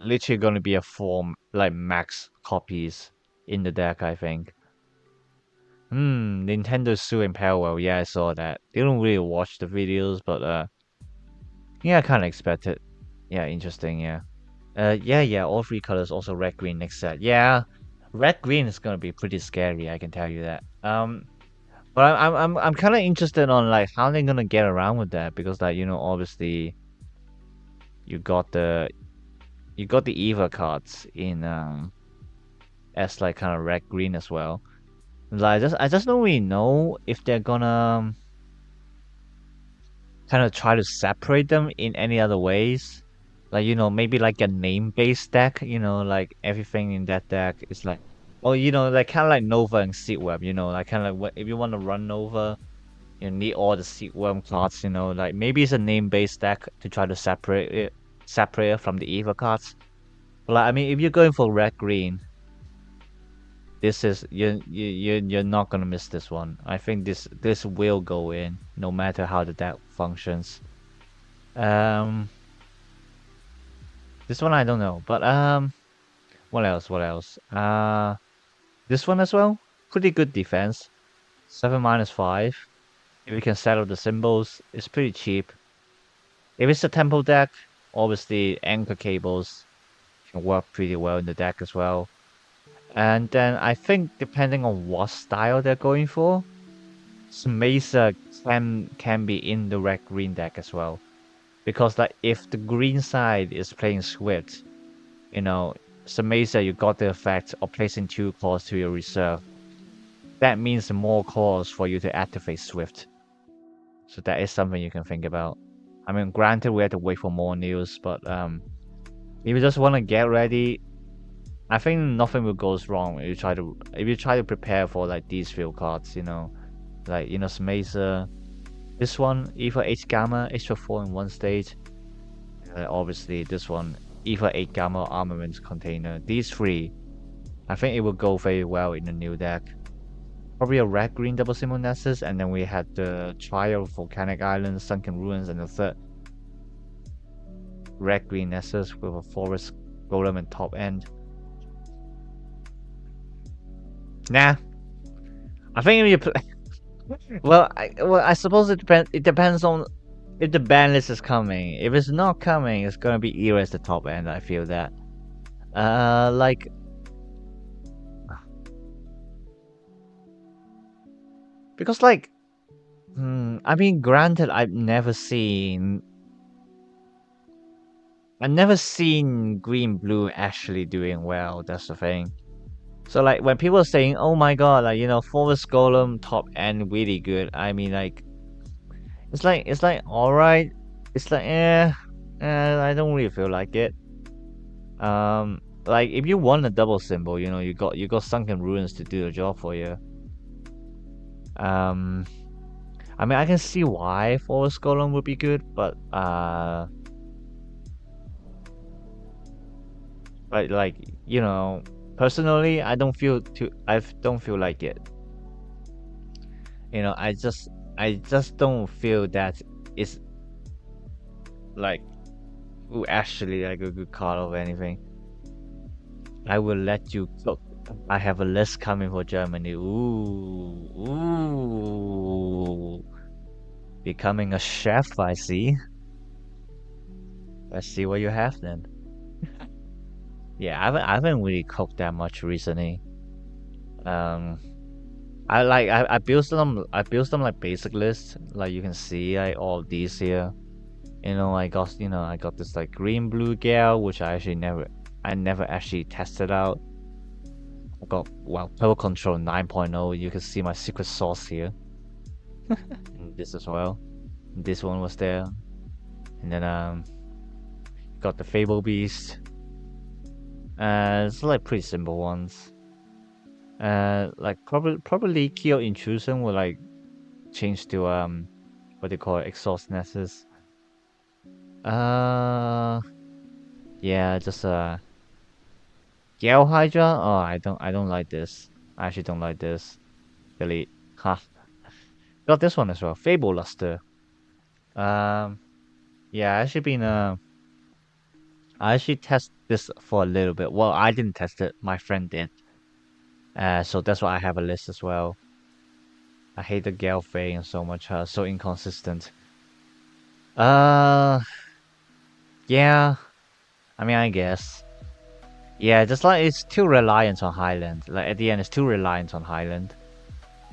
literally gonna be a form like max copies in the deck, I think. Nintendo's suing parallel. Yeah, I saw that. They don't really watch the videos, but yeah, I kind of expected. Yeah, interesting. Yeah. Yeah. All three colors, also red, green next set. Yeah, red, green is gonna be pretty scary. I can tell you that. But I'm kind of interested on like how they're gonna get around with that because like obviously you got the you got the Eva cards in as like kind of red, green as well. Like I just don't really know if they're gonna kind of try to separate them in any other ways. Like, maybe like a name-based deck, like everything in that deck is like, oh, like kind of like Nova and Seedweb, like kind of like if you want to run Nova, you need all the Seedweb cards, like maybe it's a name-based deck to try to separate it from the Eva cards. But like, I mean, if you're going for red-green, this is you're not gonna miss this one. I think this will go in no matter how the deck functions. Um, this one I don't know, but what else? What else? This one as well. Pretty good defense. 7-5. If you can settle the symbols, it's pretty cheap. If it's a tempo deck, obviously anchor cables can work pretty well in the deck as well. And then I think depending on what style they're going for, Mesa can be in the red green deck as well. Because like if the green side is playing Swift, Mesa you got the effect of placing two calls to your reserve that means more calls for you to activate Swift. So that is something you can think about. I mean, granted, we have to wait for more news, but if you just want to get ready, I think nothing will goes wrong if you try to prepare for like these field cards, like Mesa. This one, Ether 8 Gamma, extra 4 in one stage. Obviously, this one, Ether 8 Gamma Armaments Container. These three, I think it will go very well in the new deck. Probably a red green double symbol Nessus, and then we had the Trial of Volcanic Islands, Sunken Ruins, and the third red green Nessus with a Forest Golem and top end. Nah, I think if you play. I suppose it depends. It depends on if the ban list is coming. If it's not coming, it's gonna be Era as the top end. I feel that. Like because like, I mean, granted, I've never seen green blue actually doing well. That's the thing. So like when people are saying, "Oh my god," like Forest Golem top end really good. I mean like it's like all right. It's like I don't really feel like it. Like if you want a double symbol, you got Sunken Ruins to do the job for you. Um, I mean I can see why Forest Golem would be good, but like personally, I don't feel like it. I just don't feel that it's like actually like a good card or anything. I will let you cook. I have a list coming for Germany. Ooh. Becoming a chef, I see. Let's see what you have then. Yeah, I haven't really cooked that much recently. Um, I built some like basic lists. Like you can see like all of these here. I got this like green blue gal, which I never actually tested out. I got Power Control 9.0. You can see my secret sauce here. And this as well. This one was there. And then got the Fable Beast. It's like pretty simple ones. Like probably Kyo Intrusion will like change to what they call it, Exhaust Nessus. Uh yeah, just Gale Hydra. Oh, I don't like this. I actually don't like this. Delete. Ha. Got this one as well. Fable Luster. Um yeah, I actually test this for a little bit. Well, I didn't test it. My friend did. So that's why I have a list as well. I hate the Gale thing so much. So inconsistent. Uh, yeah. I mean, I guess. Yeah, just like it's too reliant on Highland. Like at the end, it's too reliant on Highland.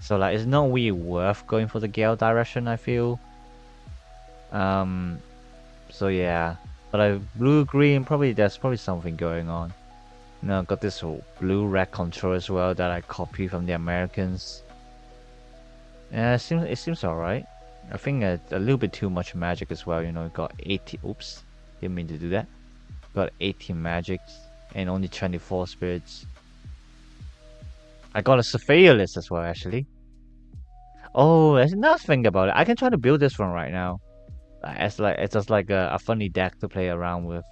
So like, it's not really worth going for the Gale direction. I feel. Um. So yeah, but blue green probably there's probably something going on. Got this blue red control as well that I copy from the Americans. Yeah, it seems alright. I think a little bit too much magic as well. Got 80. Oops, didn't mean to do that. Got 18 magics and only 24 spirits. I got a Surveyor list as well, actually. Oh, there's another thing about it. I can try to build this one right now. It's just like a funny deck to play around with.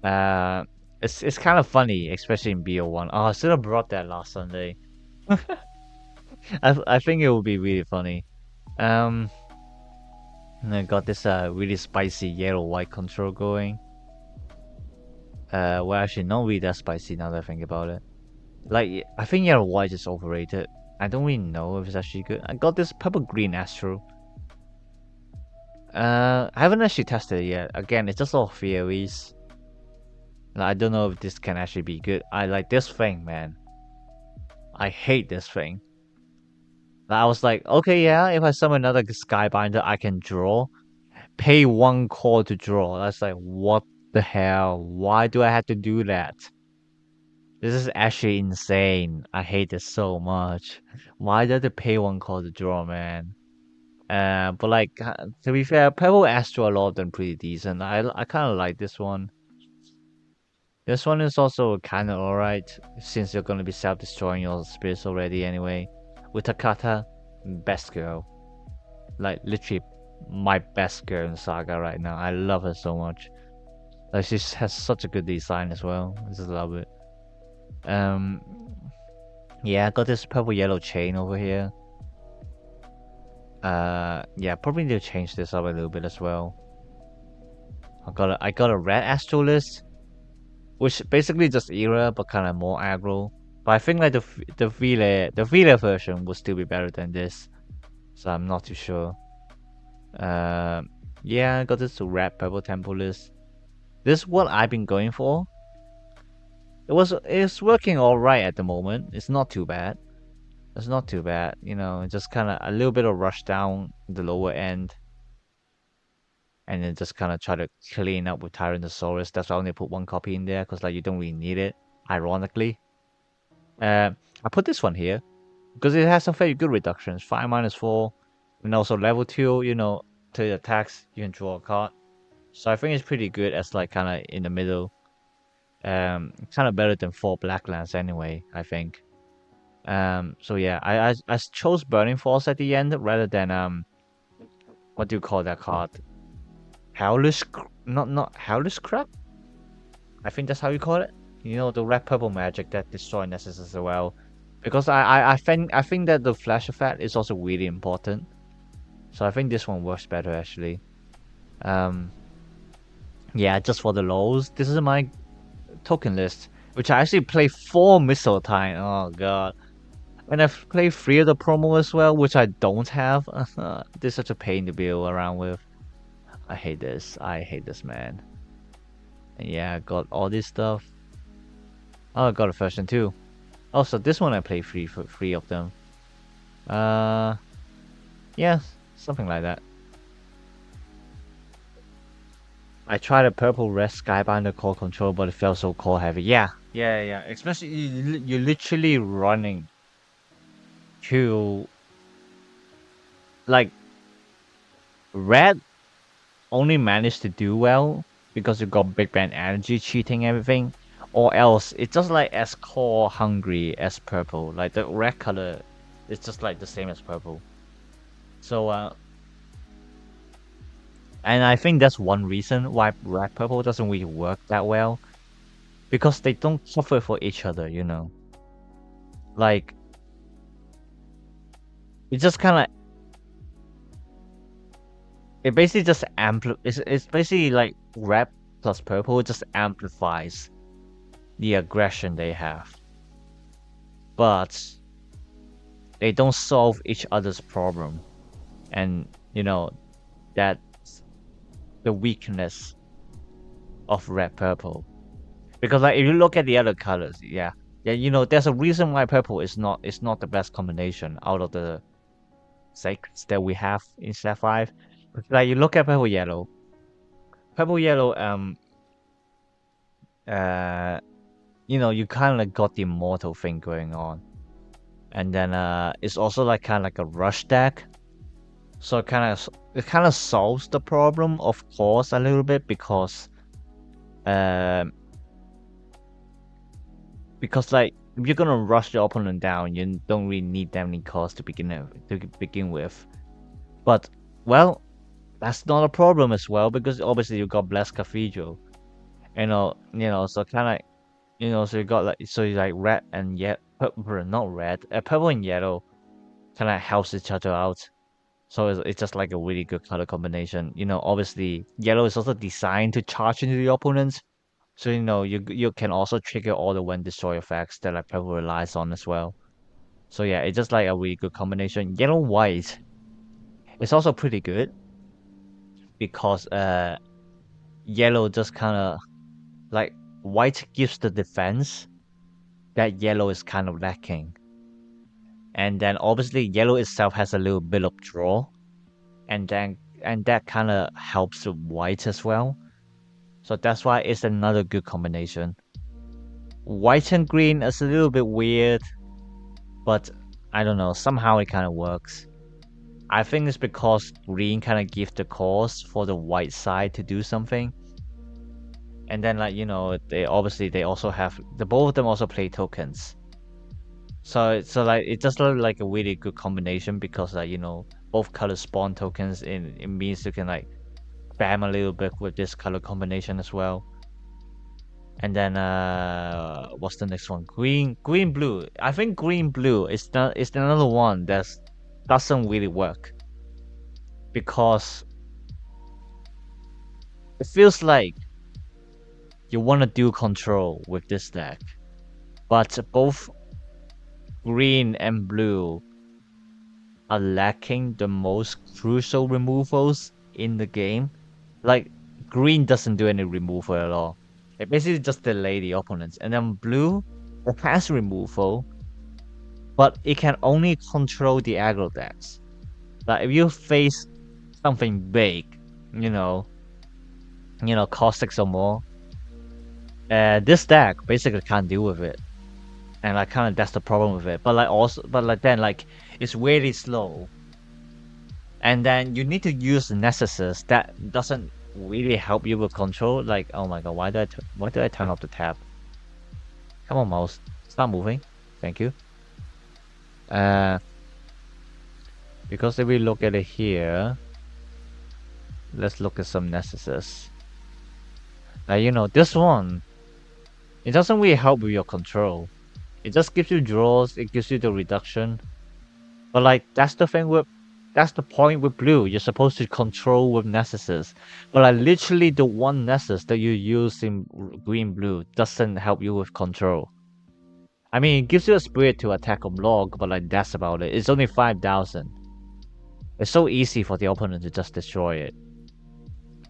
Uh, it's kind of funny, especially in BO1. Oh, I should have brought that last Sunday. I think it would be really funny. And I got this really spicy yellow white control going. Well, actually not really that spicy now that I think about it. Like I think yellow white is overrated. I don't really know if it's actually good. I got this purple green Astro. I haven't actually tested it yet. Again, it's just all theories. Like, I don't know if this can actually be good. I like this thing, man. I hate this thing. I was like, okay, yeah, if I summon another Skybinder, I can draw. Pay one call to draw. That's like, what the hell? Why do I have to do that? This is actually insane. I hate this so much. Why did they pay one card to draw, man? But like to be fair, Pebble Astro a lot of them pretty decent. I kind of like this one. This one is also kind of alright since you're gonna be self-destroying your spirits already anyway. With Takata, best girl. Like literally my best girl in Saga right now. I love her so much. Like she has such a good design as well. I just love it. Um, yeah, I got this purple yellow chain over here. Yeah, probably need to change this up a little bit as well. I got a red astrolist, which basically just era but kind of more aggro. But I think like the Vila version will still be better than this, so I'm not too sure. Yeah, I got this red purple temple list. This is what I've been going for. It's working all right at the moment. It's not too bad. It's not too bad, you know. Just kind of a little bit of rush down the lower end, and then just kind of try to clean up with Tyrannosaurus. That's why I only put one copy in there because like you don't really need it. Ironically, I put this one here because it has some very good reductions. 5-4, and also level 2. You know, to the attacks you can draw a card. So I think it's pretty good as like kind of in the middle. Kind of better than 4 Blacklands anyway. I think. So yeah, I chose Burning Force at the end rather than what do you call that card? Not Hellish Crab. I think that's how you call it. You know, the red purple magic that destroy Nessus as well. Because I think that the flash effect is also really important. So I think this one works better actually. Yeah, just for the lows, this is my token list, which I actually play 4 Missile Time. Oh god. And I've played 3 of the promo as well, which I don't have. This is such a pain to be around with. I hate this. I hate this, man. And yeah, I got all this stuff. Oh, I got a version too. Oh, so this one I played 3 of them. Yeah, something like that. I tried a purple red Skybinder core control, but it felt so core heavy. Yeah. Especially you're literally running to like red only managed to do well because you got big band energy cheating everything, or else it's just like as core hungry as purple. Like the red color is just like the same as purple. So and I think that's one reason why red purple doesn't really work that well, because they don't suffer for each other, you know. Like it just kind of it basically just it's basically like red plus purple just amplifies the aggression they have, but they don't solve each other's problem, and you know that's the weakness of red purple. Because like if you look at the other colors, yeah, you know there's a reason why purple is not the best combination out of the 6 that we have in set 5. Like you look at purple yellow uh you know you kind of got the immortal thing going on, and then it's also like kind of like a rush deck, so it kind of solves the problem of course a little bit because like if you're gonna rush your opponent down, you don't really need that many cores to begin with. But well, that's not a problem as well because obviously you got Blessed Cathedral, so kind of so you got like you like red and yet not red, purple and yellow kind of helps each other out. So it's just like a really good color combination. You know, obviously yellow is also designed to charge into the opponents. So you can also trigger all the one destroy effects that like purple relies on as well. So yeah, it's just like a really good combination. Yellow white is also pretty good because yellow just kind of like white gives the defense that yellow is kind of lacking. And then obviously yellow itself has a little bit of draw, and that kind of helps with white as well. So that's why it's another good combination. White and green is a little bit weird, but I don't know. Somehow it kind of works. I think it's because green kind of gives the cause for the white side to do something, and then like they obviously they also have the both of them also play tokens. So like it just look like a really good combination because like both colors spawn tokens and it means you can like spam a little bit with this color combination as well. And then what's the next one? Green blue. I think green blue is another one that doesn't really work because it feels like you want to do control with this deck, but both green and blue are lacking the most crucial removals in the game. Like green doesn't do any removal at all. It basically just delay the opponents. And then blue, it has removal, but it can only control the aggro decks. Like if you face something big, you know, cost 6 or more, this deck basically can't deal with it. And like kind of that's the problem with it. But like then like it's really slow. And then you need to use Nessus that doesn't really help you with control. Like, oh my god, why did I turn off the tab? Come on, mouse, stop moving. Thank you. Because if we look at it here, let's look at some Nessus. This one, it doesn't really help with your control. It just gives you draws, it gives you the reduction. But like, that's the point with blue. You're supposed to control with Nessus. But like, literally the one Nessus that you use in green blue doesn't help you with control. I mean, it gives you a spirit to attack a block, but like, that's about it. It's only 5,000. It's so easy for the opponent to just destroy it.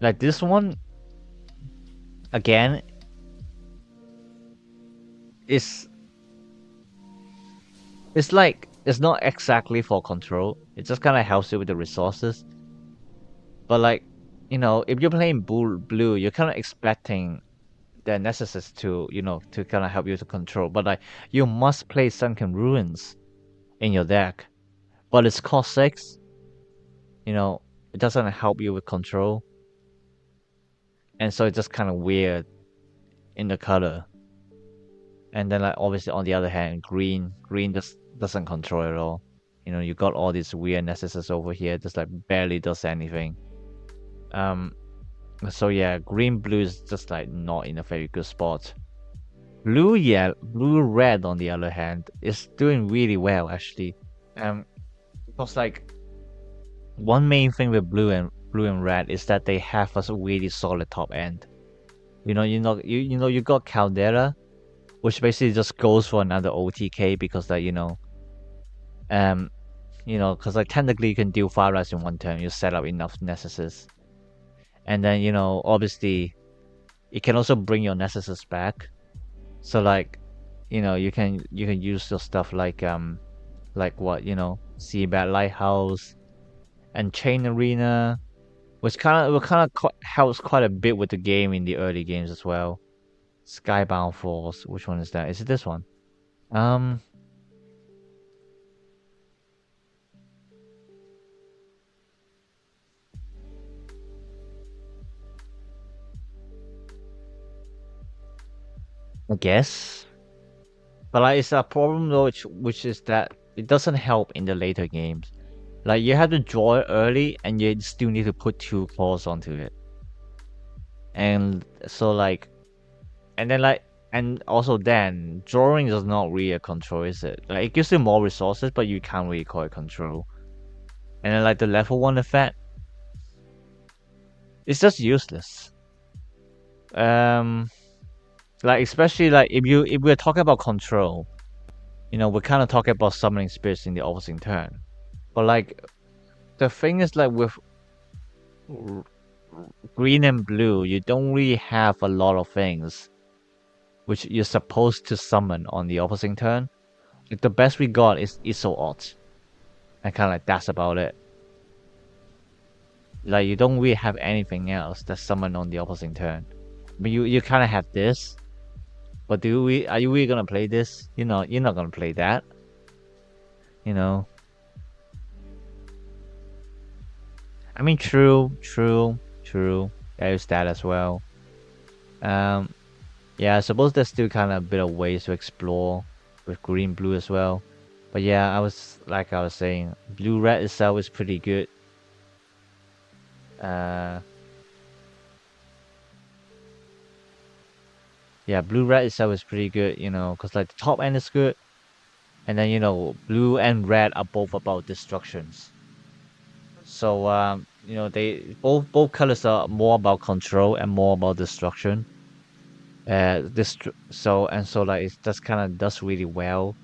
Like this one, again, it's like, it's not exactly for control. It just kind of helps you with the resources. But like, if you're playing blue, you're kind of expecting the Nessus to, to kind of help you to control. But like, you must play Sunken Ruins in your deck. But it's cost 6. It doesn't help you with control. And so it's just kind of weird in the color. And then like, obviously on the other hand, green just doesn't control at all. You got all these weird Nessus over here, just like barely does anything. So yeah, green blue is just like not in a very good spot. Blue red on the other hand is doing really well actually. Because like one main thing with blue and red is that they have a really solid top end. You got Caldera, which basically just goes for another OTK because like because like technically you can deal Fire Rise in one turn. You set up enough Nessus, and then obviously it can also bring your Nessus back. So like you can use your stuff like what Seabat Lighthouse and Chain Arena, which kind of helps quite a bit with the game in the early games as well. Skybound Force, which one is that? Is it this one? I guess. But like, it's a problem though, which is that it doesn't help in the later games. Like you have to draw it early, and you still need to put 2 claws onto it. And so like, and then like, and also then drawing is not really a control, is it? Like it gives you more resources, but you can't really call it control. And then like the level 1 effect, it's just useless. Like especially like if we're talking about control, we're kind of talking about summoning spirits in the opposing turn. But like the thing is like with green and blue, you don't really have a lot of things which you're supposed to summon on the opposing turn. Like the best we got is Iso-Ot. And kind of like that's about it. Like you don't really have anything else that's summoned on the opposing turn. But you kind of have this. But are you really gonna play this? You're not gonna play that. You know. I mean, true. There's that as well. Um, yeah, I suppose there's still kind of a bit of ways to explore with green blue as well. But yeah, I was saying, blue red itself is pretty good. Uh, yeah, blue red itself is pretty good. Cause like the top end is good, and then blue and red are both about destructions. So they both colors are more about control and more about destruction. So like it just kind of does really well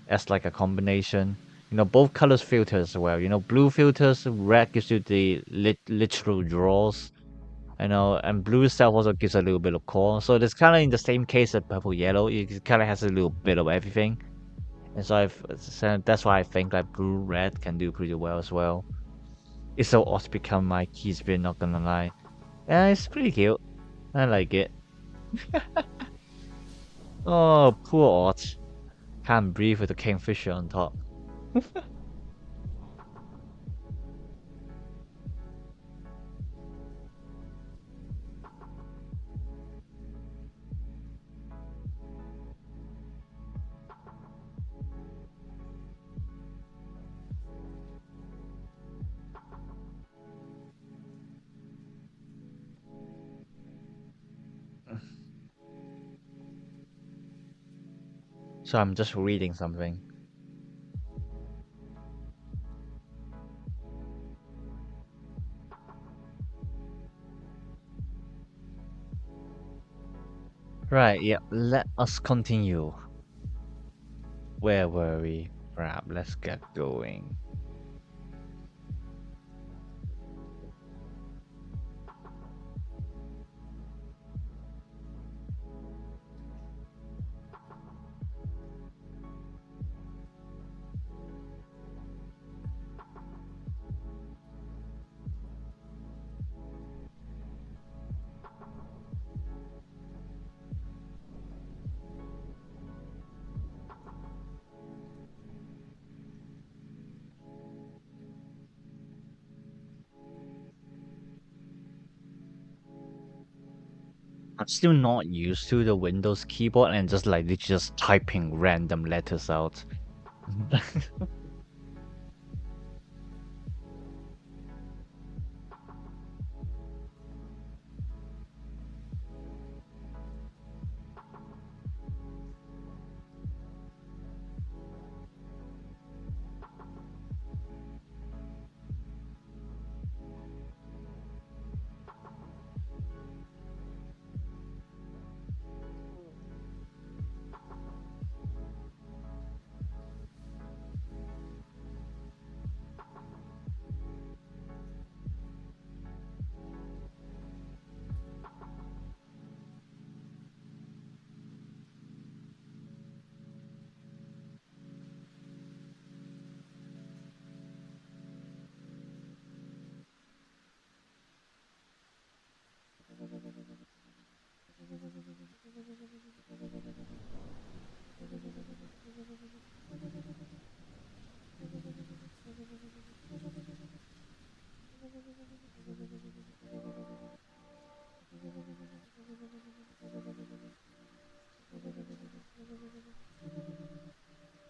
as like a combination. Both colors filters as well. Blue filters, red gives you the literal draws. And blue itself also gives a little bit of core. So it's kind of in the same case as purple yellow. It kind of has a little bit of everything. And so that's why I think like blue red can do pretty well as well. It's so odd to become my key spin, not gonna lie. Yeah, it's pretty cute. I like it. Oh, poor Ot. Can't breathe with a kingfisher on top. So I'm just reading something. Right, yeah, let us continue. Where were we? Crap, let's get going. I'm still not used to the Windows keyboard and just like literally just typing random letters out.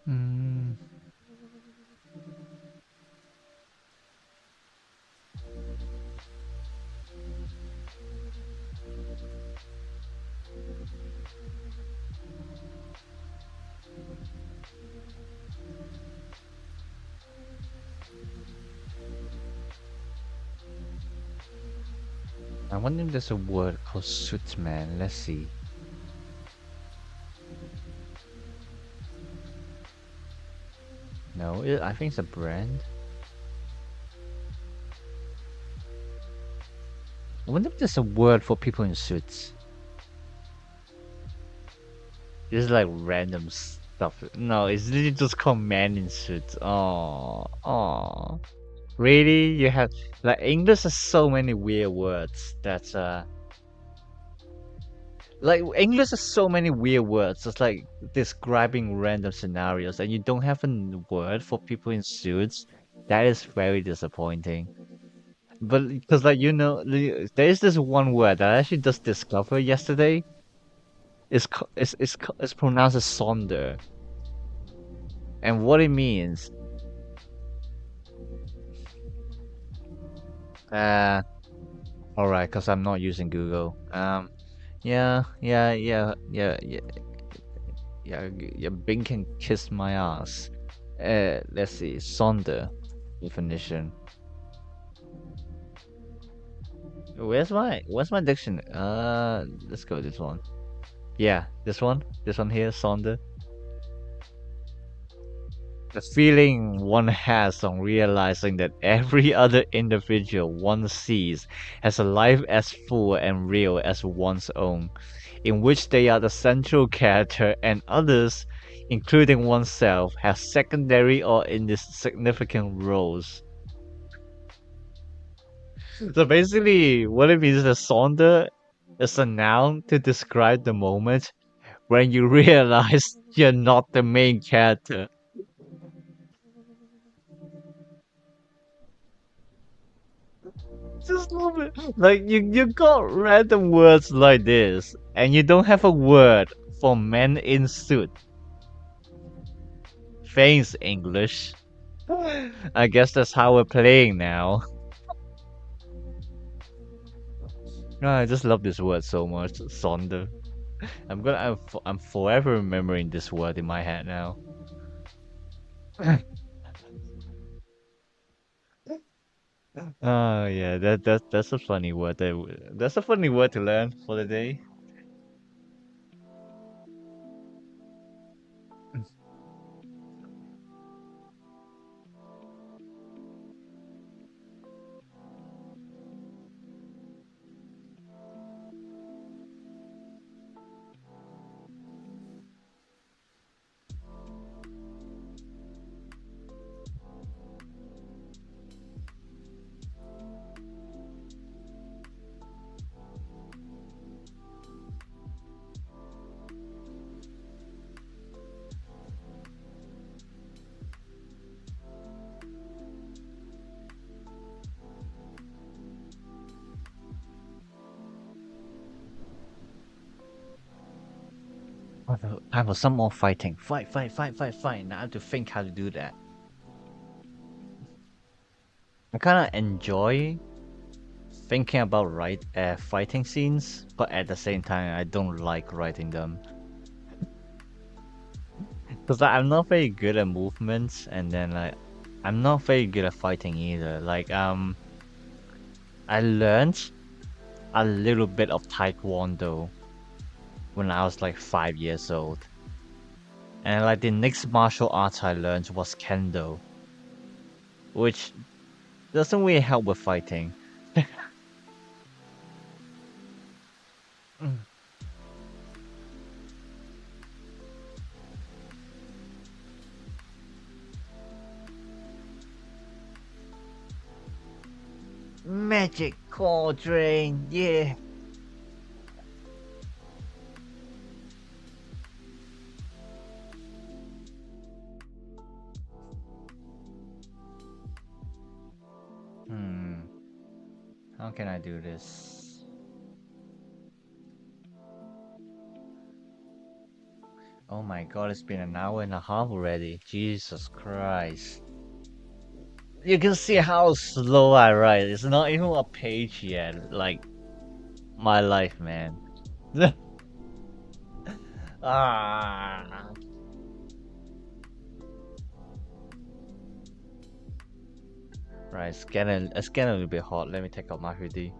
Mm. I wonder if there's a word called Suitman. Let's see. No, I think it's a brand. I wonder if there's a word for people in suits. It's like random stuff. No, it's literally just called man in suits. Oh. Really? You have like English has so many weird words. That's Like English has so many weird words. It's like describing random scenarios, and you don't have a word for people in suits. That is very disappointing. But because there is this one word that I actually just discovered yesterday. It's pronounced as sonder, and what it means. Uh, all right, because I'm not using Google. Yeah. Bing can kiss my ass. Let's see. Sonder definition. Where's my dictionary? Let's go with this one. Yeah, this one. This one here, Sonder. The feeling one has on realizing that every other individual one sees has a life as full and real as one's own, in which they are the central character and others, including oneself, have secondary or insignificant roles. So basically, what it means is that Sonder is a noun to describe the moment when you realize you're not the main character. Just love it. Like you got random words like this, and you don't have a word for men in suit. Thanks, English. I guess that's how we're playing now. I just love this word so much, Sonder. I'm forever remembering this word in my head now. Oh yeah, that's a funny word. That's a funny word to learn for the day. Time for some more fighting. Fight, fight, fight, fight, fight. Now I have to think how to do that. I kind of enjoy thinking about fighting scenes, but at the same time, I don't like writing them because I'm not very good at movements, and then like I'm not very good at fighting either. I learned a little bit of Taekwondo when I was like 5 years old, and like the next martial arts I learned was Kendo, which doesn't really help with fighting. Magic cauldron, yeah. Hmm. How can I do this? Oh my god, it's been an hour and a half already. Jesus Christ. You can see how slow I write. It's not even a page yet. Like, my life, man. ah. Right, it's getting a little bit hot. Let me take out my hoodie.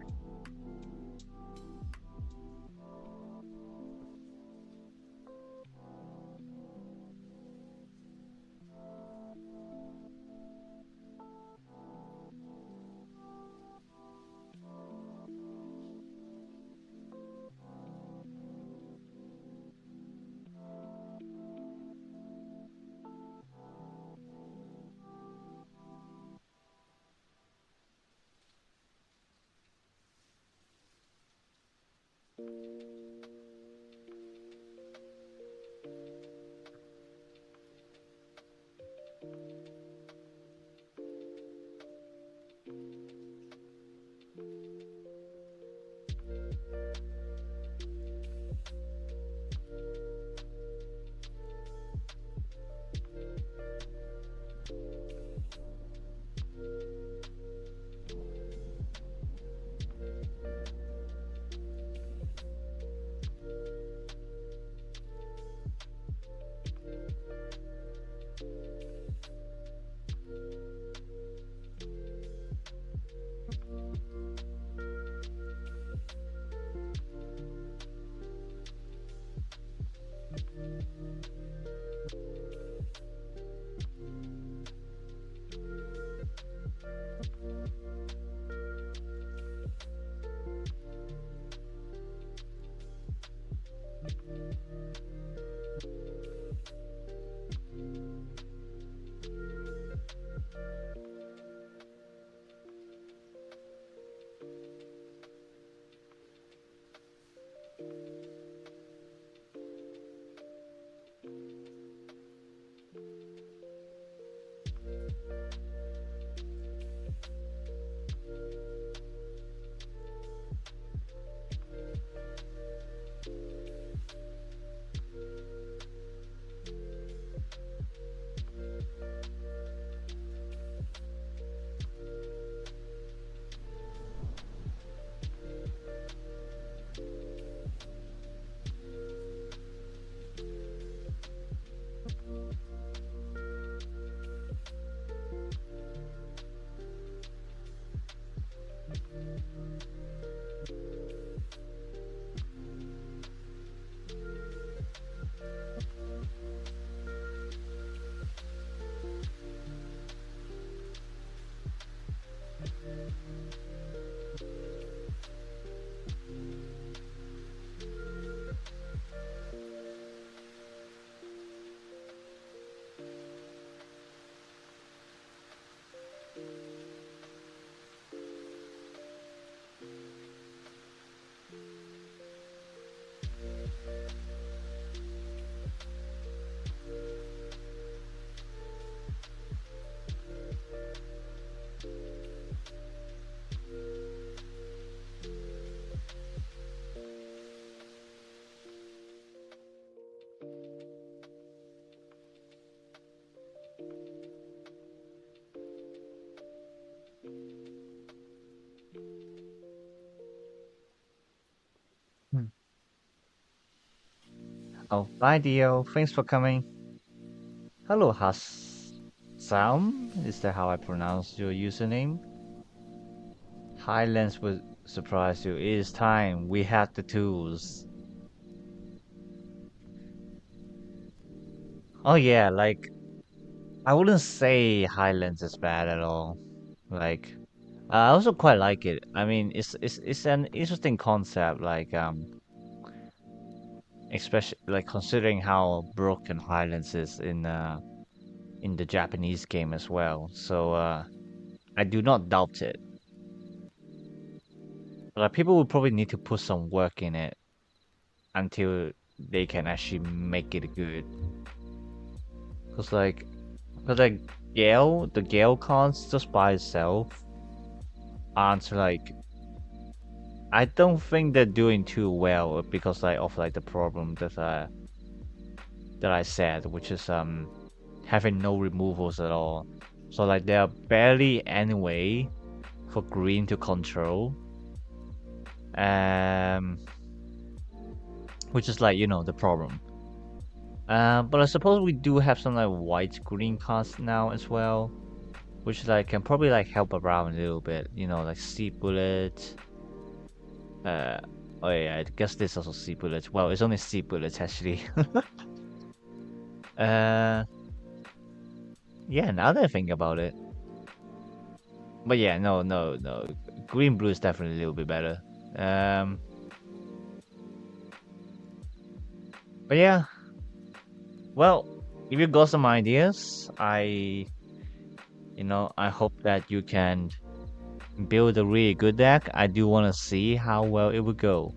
Hmm. Oh, bye, Dio. Thanks for coming. Hello, Hassam. Is that how I pronounce your username? Highlands would surprise you. It is time. We have the tools. Oh yeah, like I wouldn't say Highlands is bad at all. Like I also quite like it. I mean, it's an interesting concept. Like especially like considering how broken Highlands is in the Japanese game as well. So I do not doubt it. But people will probably need to put some work in it until they can actually make it good. Cause like, cause like the Gale cards just by itself aren't like. I don't think they're doing too well because like of like the problem that I said, which is having no removals at all. So like there are barely any way for green to control. Um, which is like the problem. But I suppose we do have some like white green cards now as well, which like can probably like help around a little bit. Like sea bullet. Uh, oh yeah, I guess this also sea bullet. Well, it's only sea bullets actually. uh, yeah. Now that I think about it, but yeah, no, no, no. Green blue is definitely a little bit better. Um, but yeah. Well, if you got some ideas, I hope that you can build a really good deck. I do want to see how well it would go.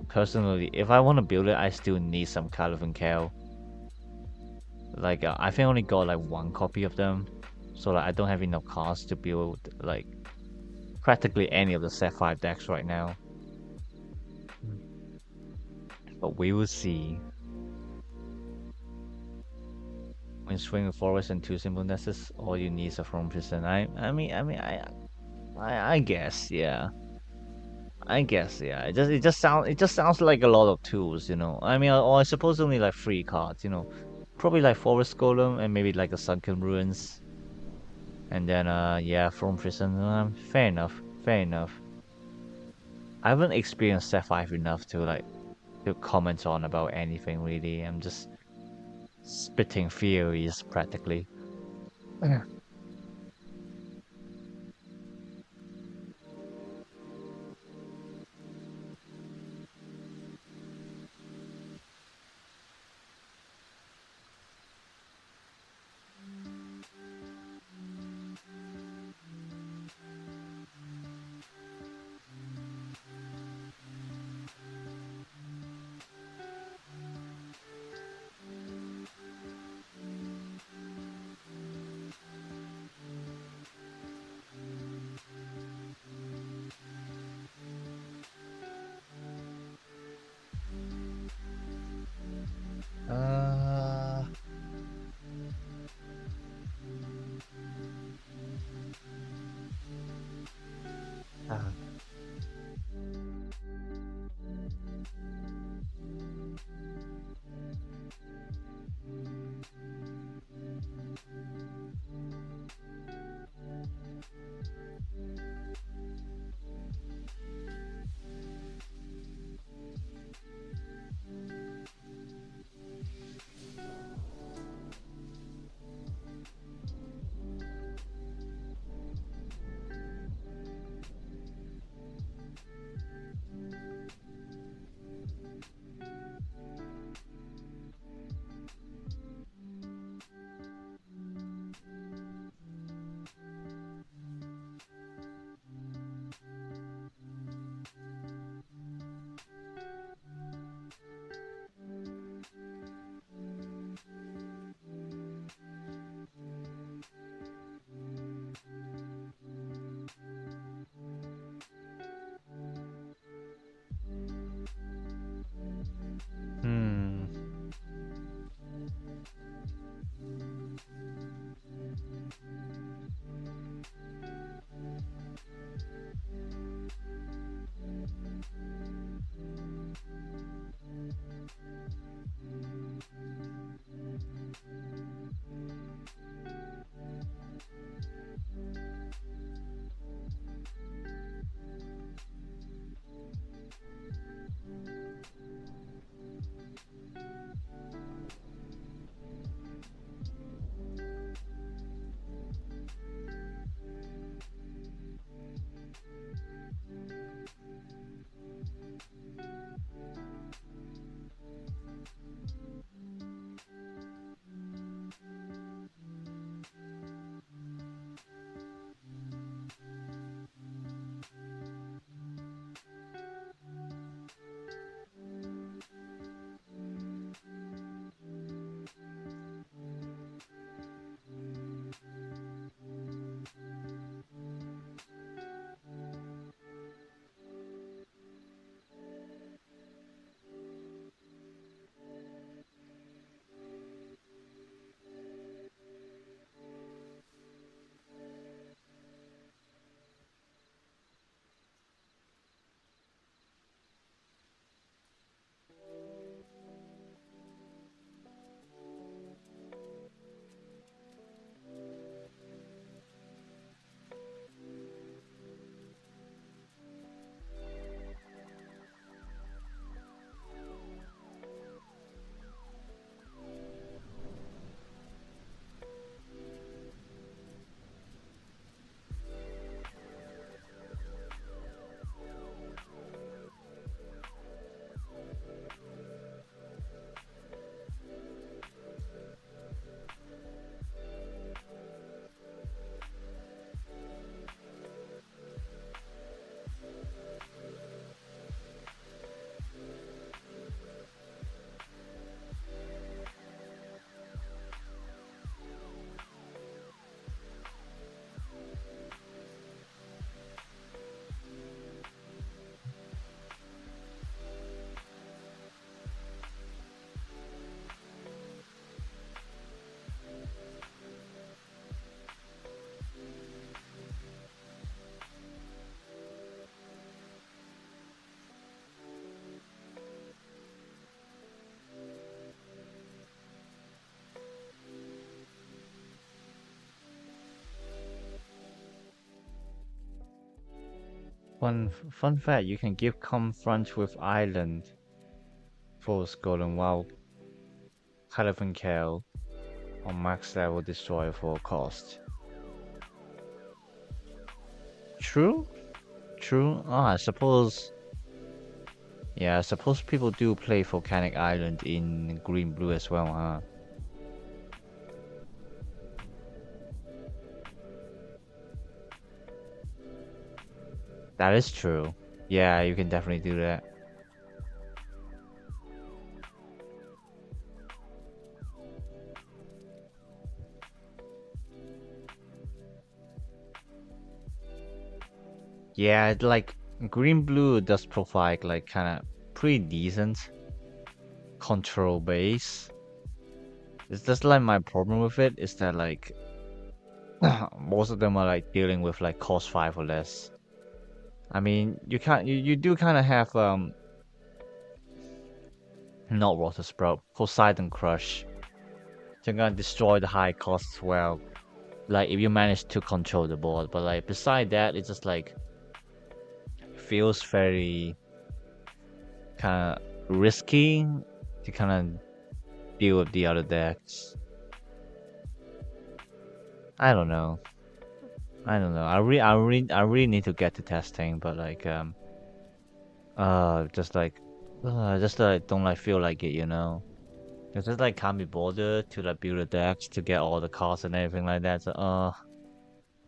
Personally, if I want to build it, I still need some Caliban Kale. Like, I think I only got like one copy of them, so like I don't have enough cards to build like practically any of the set 5 decks right now. But we will see. When swinging forest and 2 simple nesses, all you need is a From Prison. I guess, yeah. I guess, yeah. It just sounds like a lot of tools. I mean, or I suppose only like 3 cards. Probably like Forest Golem and maybe like a Sunken Ruins. And then yeah, From Prison. Fair enough. Fair enough. I haven't experienced Set 5 enough to comment on about anything really. I'm just spitting theories practically. Yeah. Uh, uh, Fun fact: you can give confront with island for golden while Caliban Kale on max level destroy for cost. True, true. Ah, I suppose. Yeah, I suppose people do play Volcanic Island in green blue as well, huh? That is true. Yeah, you can definitely do that. Yeah, like green blue does provide like kind of pretty decent control base. It's just like my problem with it is that like most of them are like dealing with like cost 5 or less. I mean, you do kind of have not water sprout, Poseidon Crush. You're gonna destroy the high cost as well. Like if you manage to control the board, but like beside that, it's just like feels very kind of risky to kind of deal with the other decks. I don't know. I don't know. I really need to get to testing, but like just like just like don't like feel like it, you know. It's just like can't be bothered to like build a decks to get all the cards and everything like that. So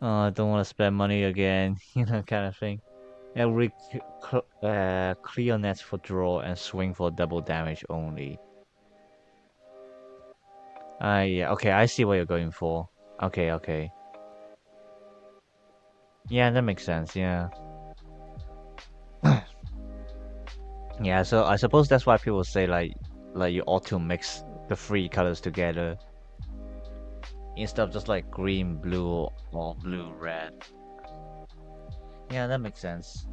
I don't want to spend money again, you know, kind of thing. Yeah, clear nets for draw and swing for double damage only. Yeah, okay, I see what you're going for. Okay, okay. Yeah, that makes sense, yeah. Yeah, so I suppose that's why people say like you ought to mix the three colors together instead of just like green, blue, or blue, red. Yeah, that makes sense.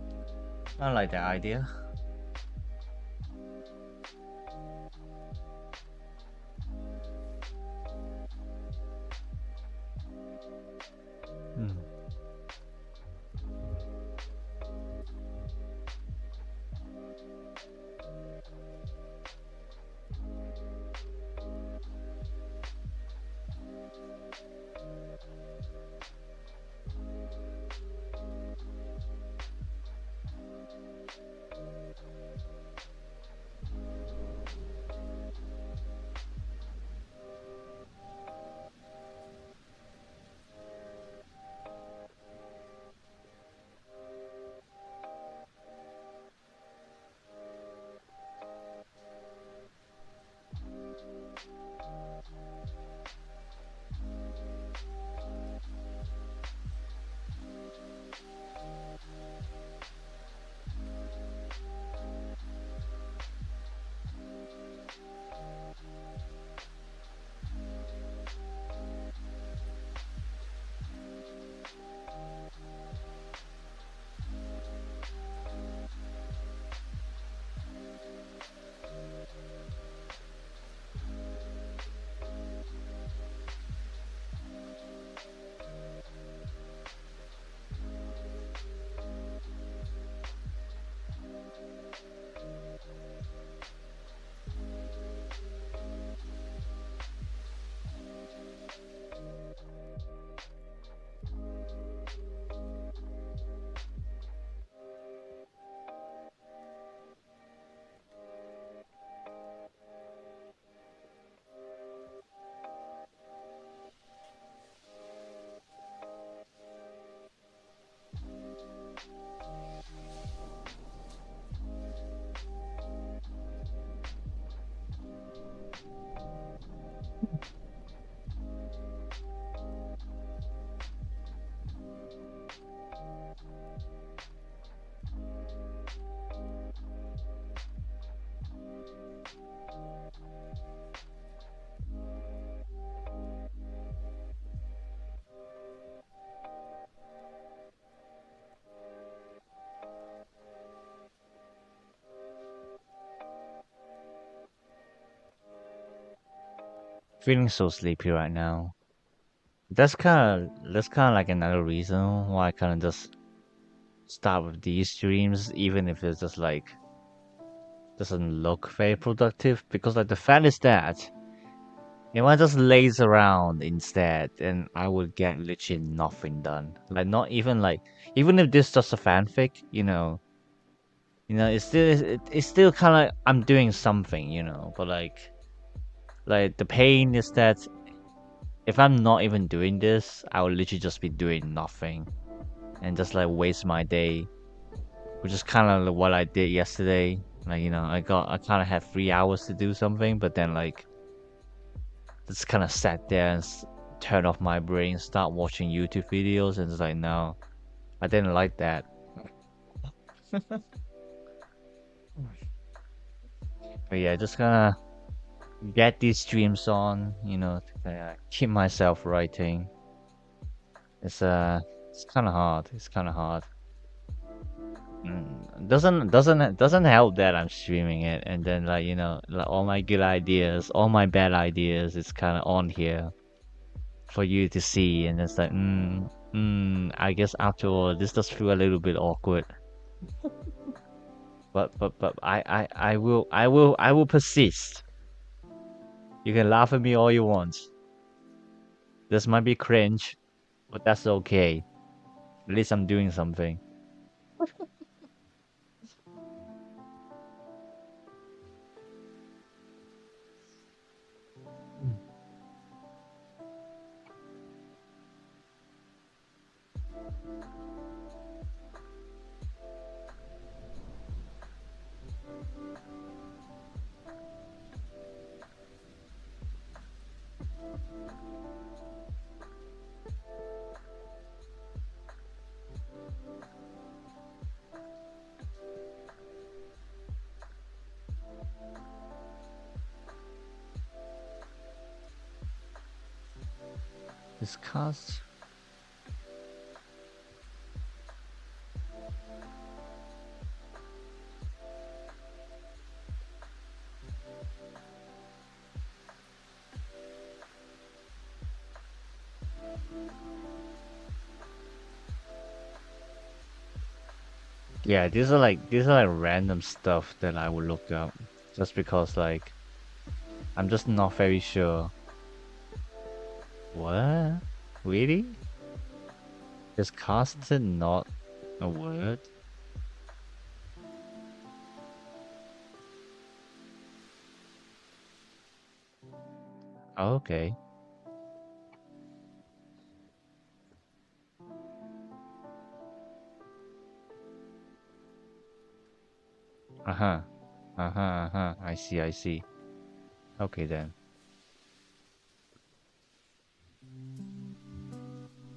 I like that idea. Hmm. Feeling so sleepy right now. That's kind of like another reason why I kind of just start with these streams, even if it's just like doesn't look very productive. Because like the fact is that if I just lays around instead, then I would get literally nothing done. Like not even like even if this is just a fanfic, it's still kind of I'm doing something, But like the pain is that if I'm not even doing this, I will literally just be doing nothing and just like waste my day, which is kind of what I did yesterday. Like I kind of had 3 hours to do something, but then like just kind of sat there and turn off my brain, start watching YouTube videos, and it's like no, I didn't like that. But yeah, just gonna get these streams on, to keep myself writing. It's it's kind of hard. It's kind of hard. Doesn't help that I'm streaming it, and then like like all my good ideas, all my bad ideas, it's kind of on here for you to see, and it's like I guess after all, this does feel a little bit awkward. But I will persist. You can laugh at me all you want. This might be cringe, but that's okay. At least I'm doing something. Discuss. Yeah, these are like random stuff that I would look up just because like I'm just not very sure. What? Really? Is constant not a word? Okay. Uh-huh. Uh-huh, uh-huh. I see, I see. Okay then.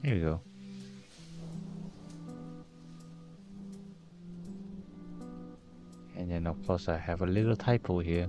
Here we go. And then of course I have a little typo here.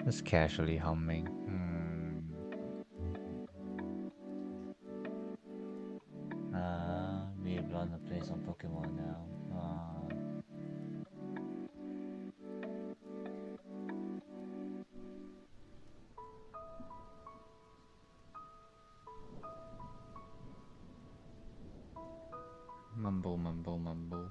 Just casually humming. We wanna play some Pokemon now. Mumble, mumble, mumble.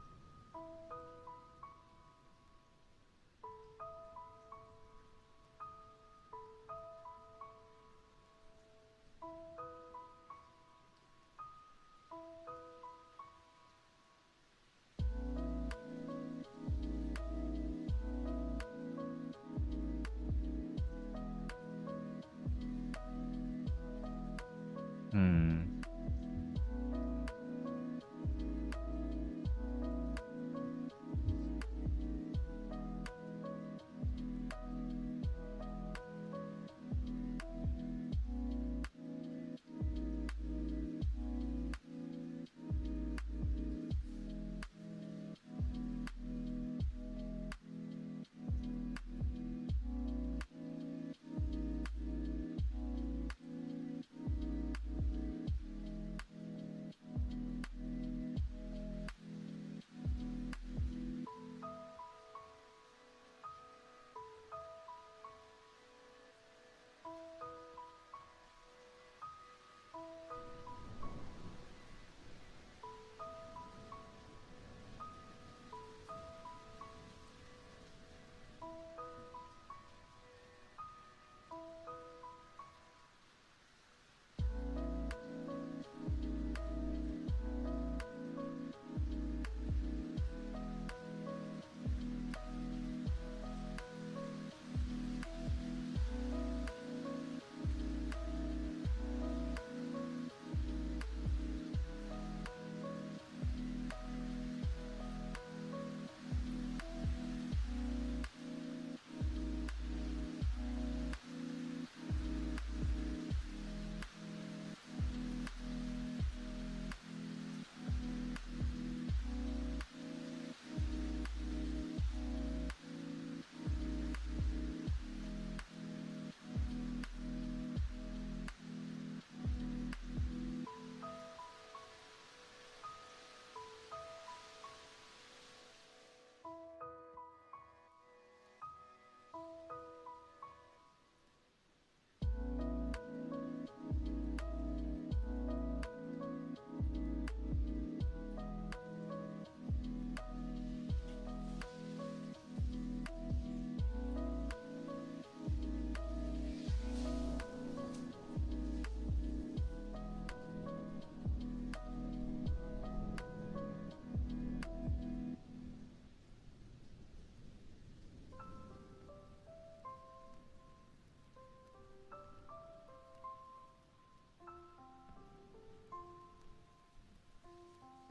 Hmm.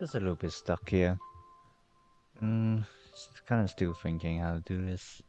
Just a little bit stuck here. Kind of still thinking how to do this.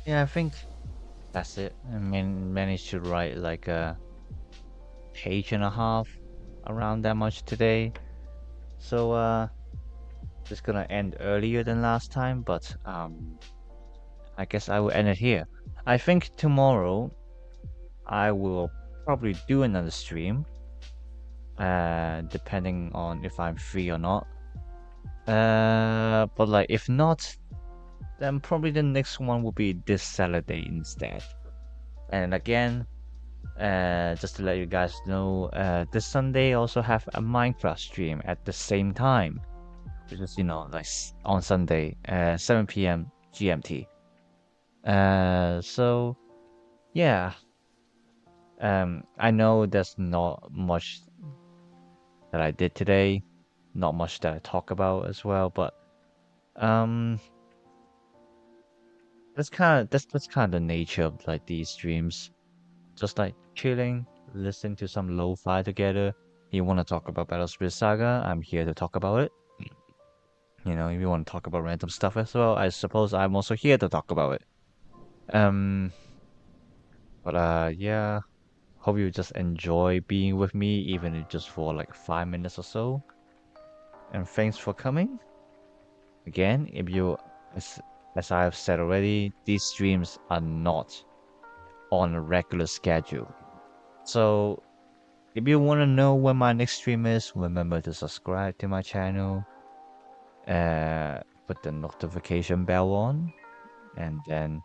Yeah, I think that's it. I mean, managed to write like a page and a half around that much today. So just gonna end earlier than last time, but I guess I will end it here. I think tomorrow I will probably do another stream, depending on if I'm free or not. But like if not, then probably the next one will be this Saturday instead. And again, just to let you guys know, this Sunday I also have a Minecraft stream at the same time, which is like on Sunday, 7 p.m. GMT. So yeah, I know there's not much that I did today, not much that I talk about as well, but um, that's kind of the nature of like these streams. Just like chilling, listening to some lo-fi together. You want to talk about Battlesphere Saga? I'm here to talk about it. If you want to talk about random stuff as well, I suppose I'm also here to talk about it. Um, but yeah, hope you just enjoy being with me, even if just for like 5 minutes or so. And thanks for coming. Again, if you, as, as I have said already, these streams are not on a regular schedule. So if you want to know when my next stream is, remember to subscribe to my channel, put the notification bell on, and then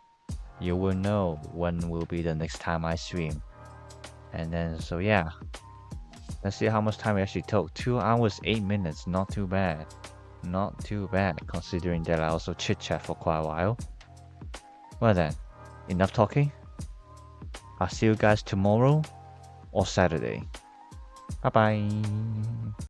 you will know when will be the next time I stream. And then, so yeah, let's see how much time it actually took. 2 hours, 8 minutes, not too bad. Not too bad, considering that I also chit chat for quite a while. Well then, enough talking. I'll see you guys tomorrow or Saturday. Bye bye.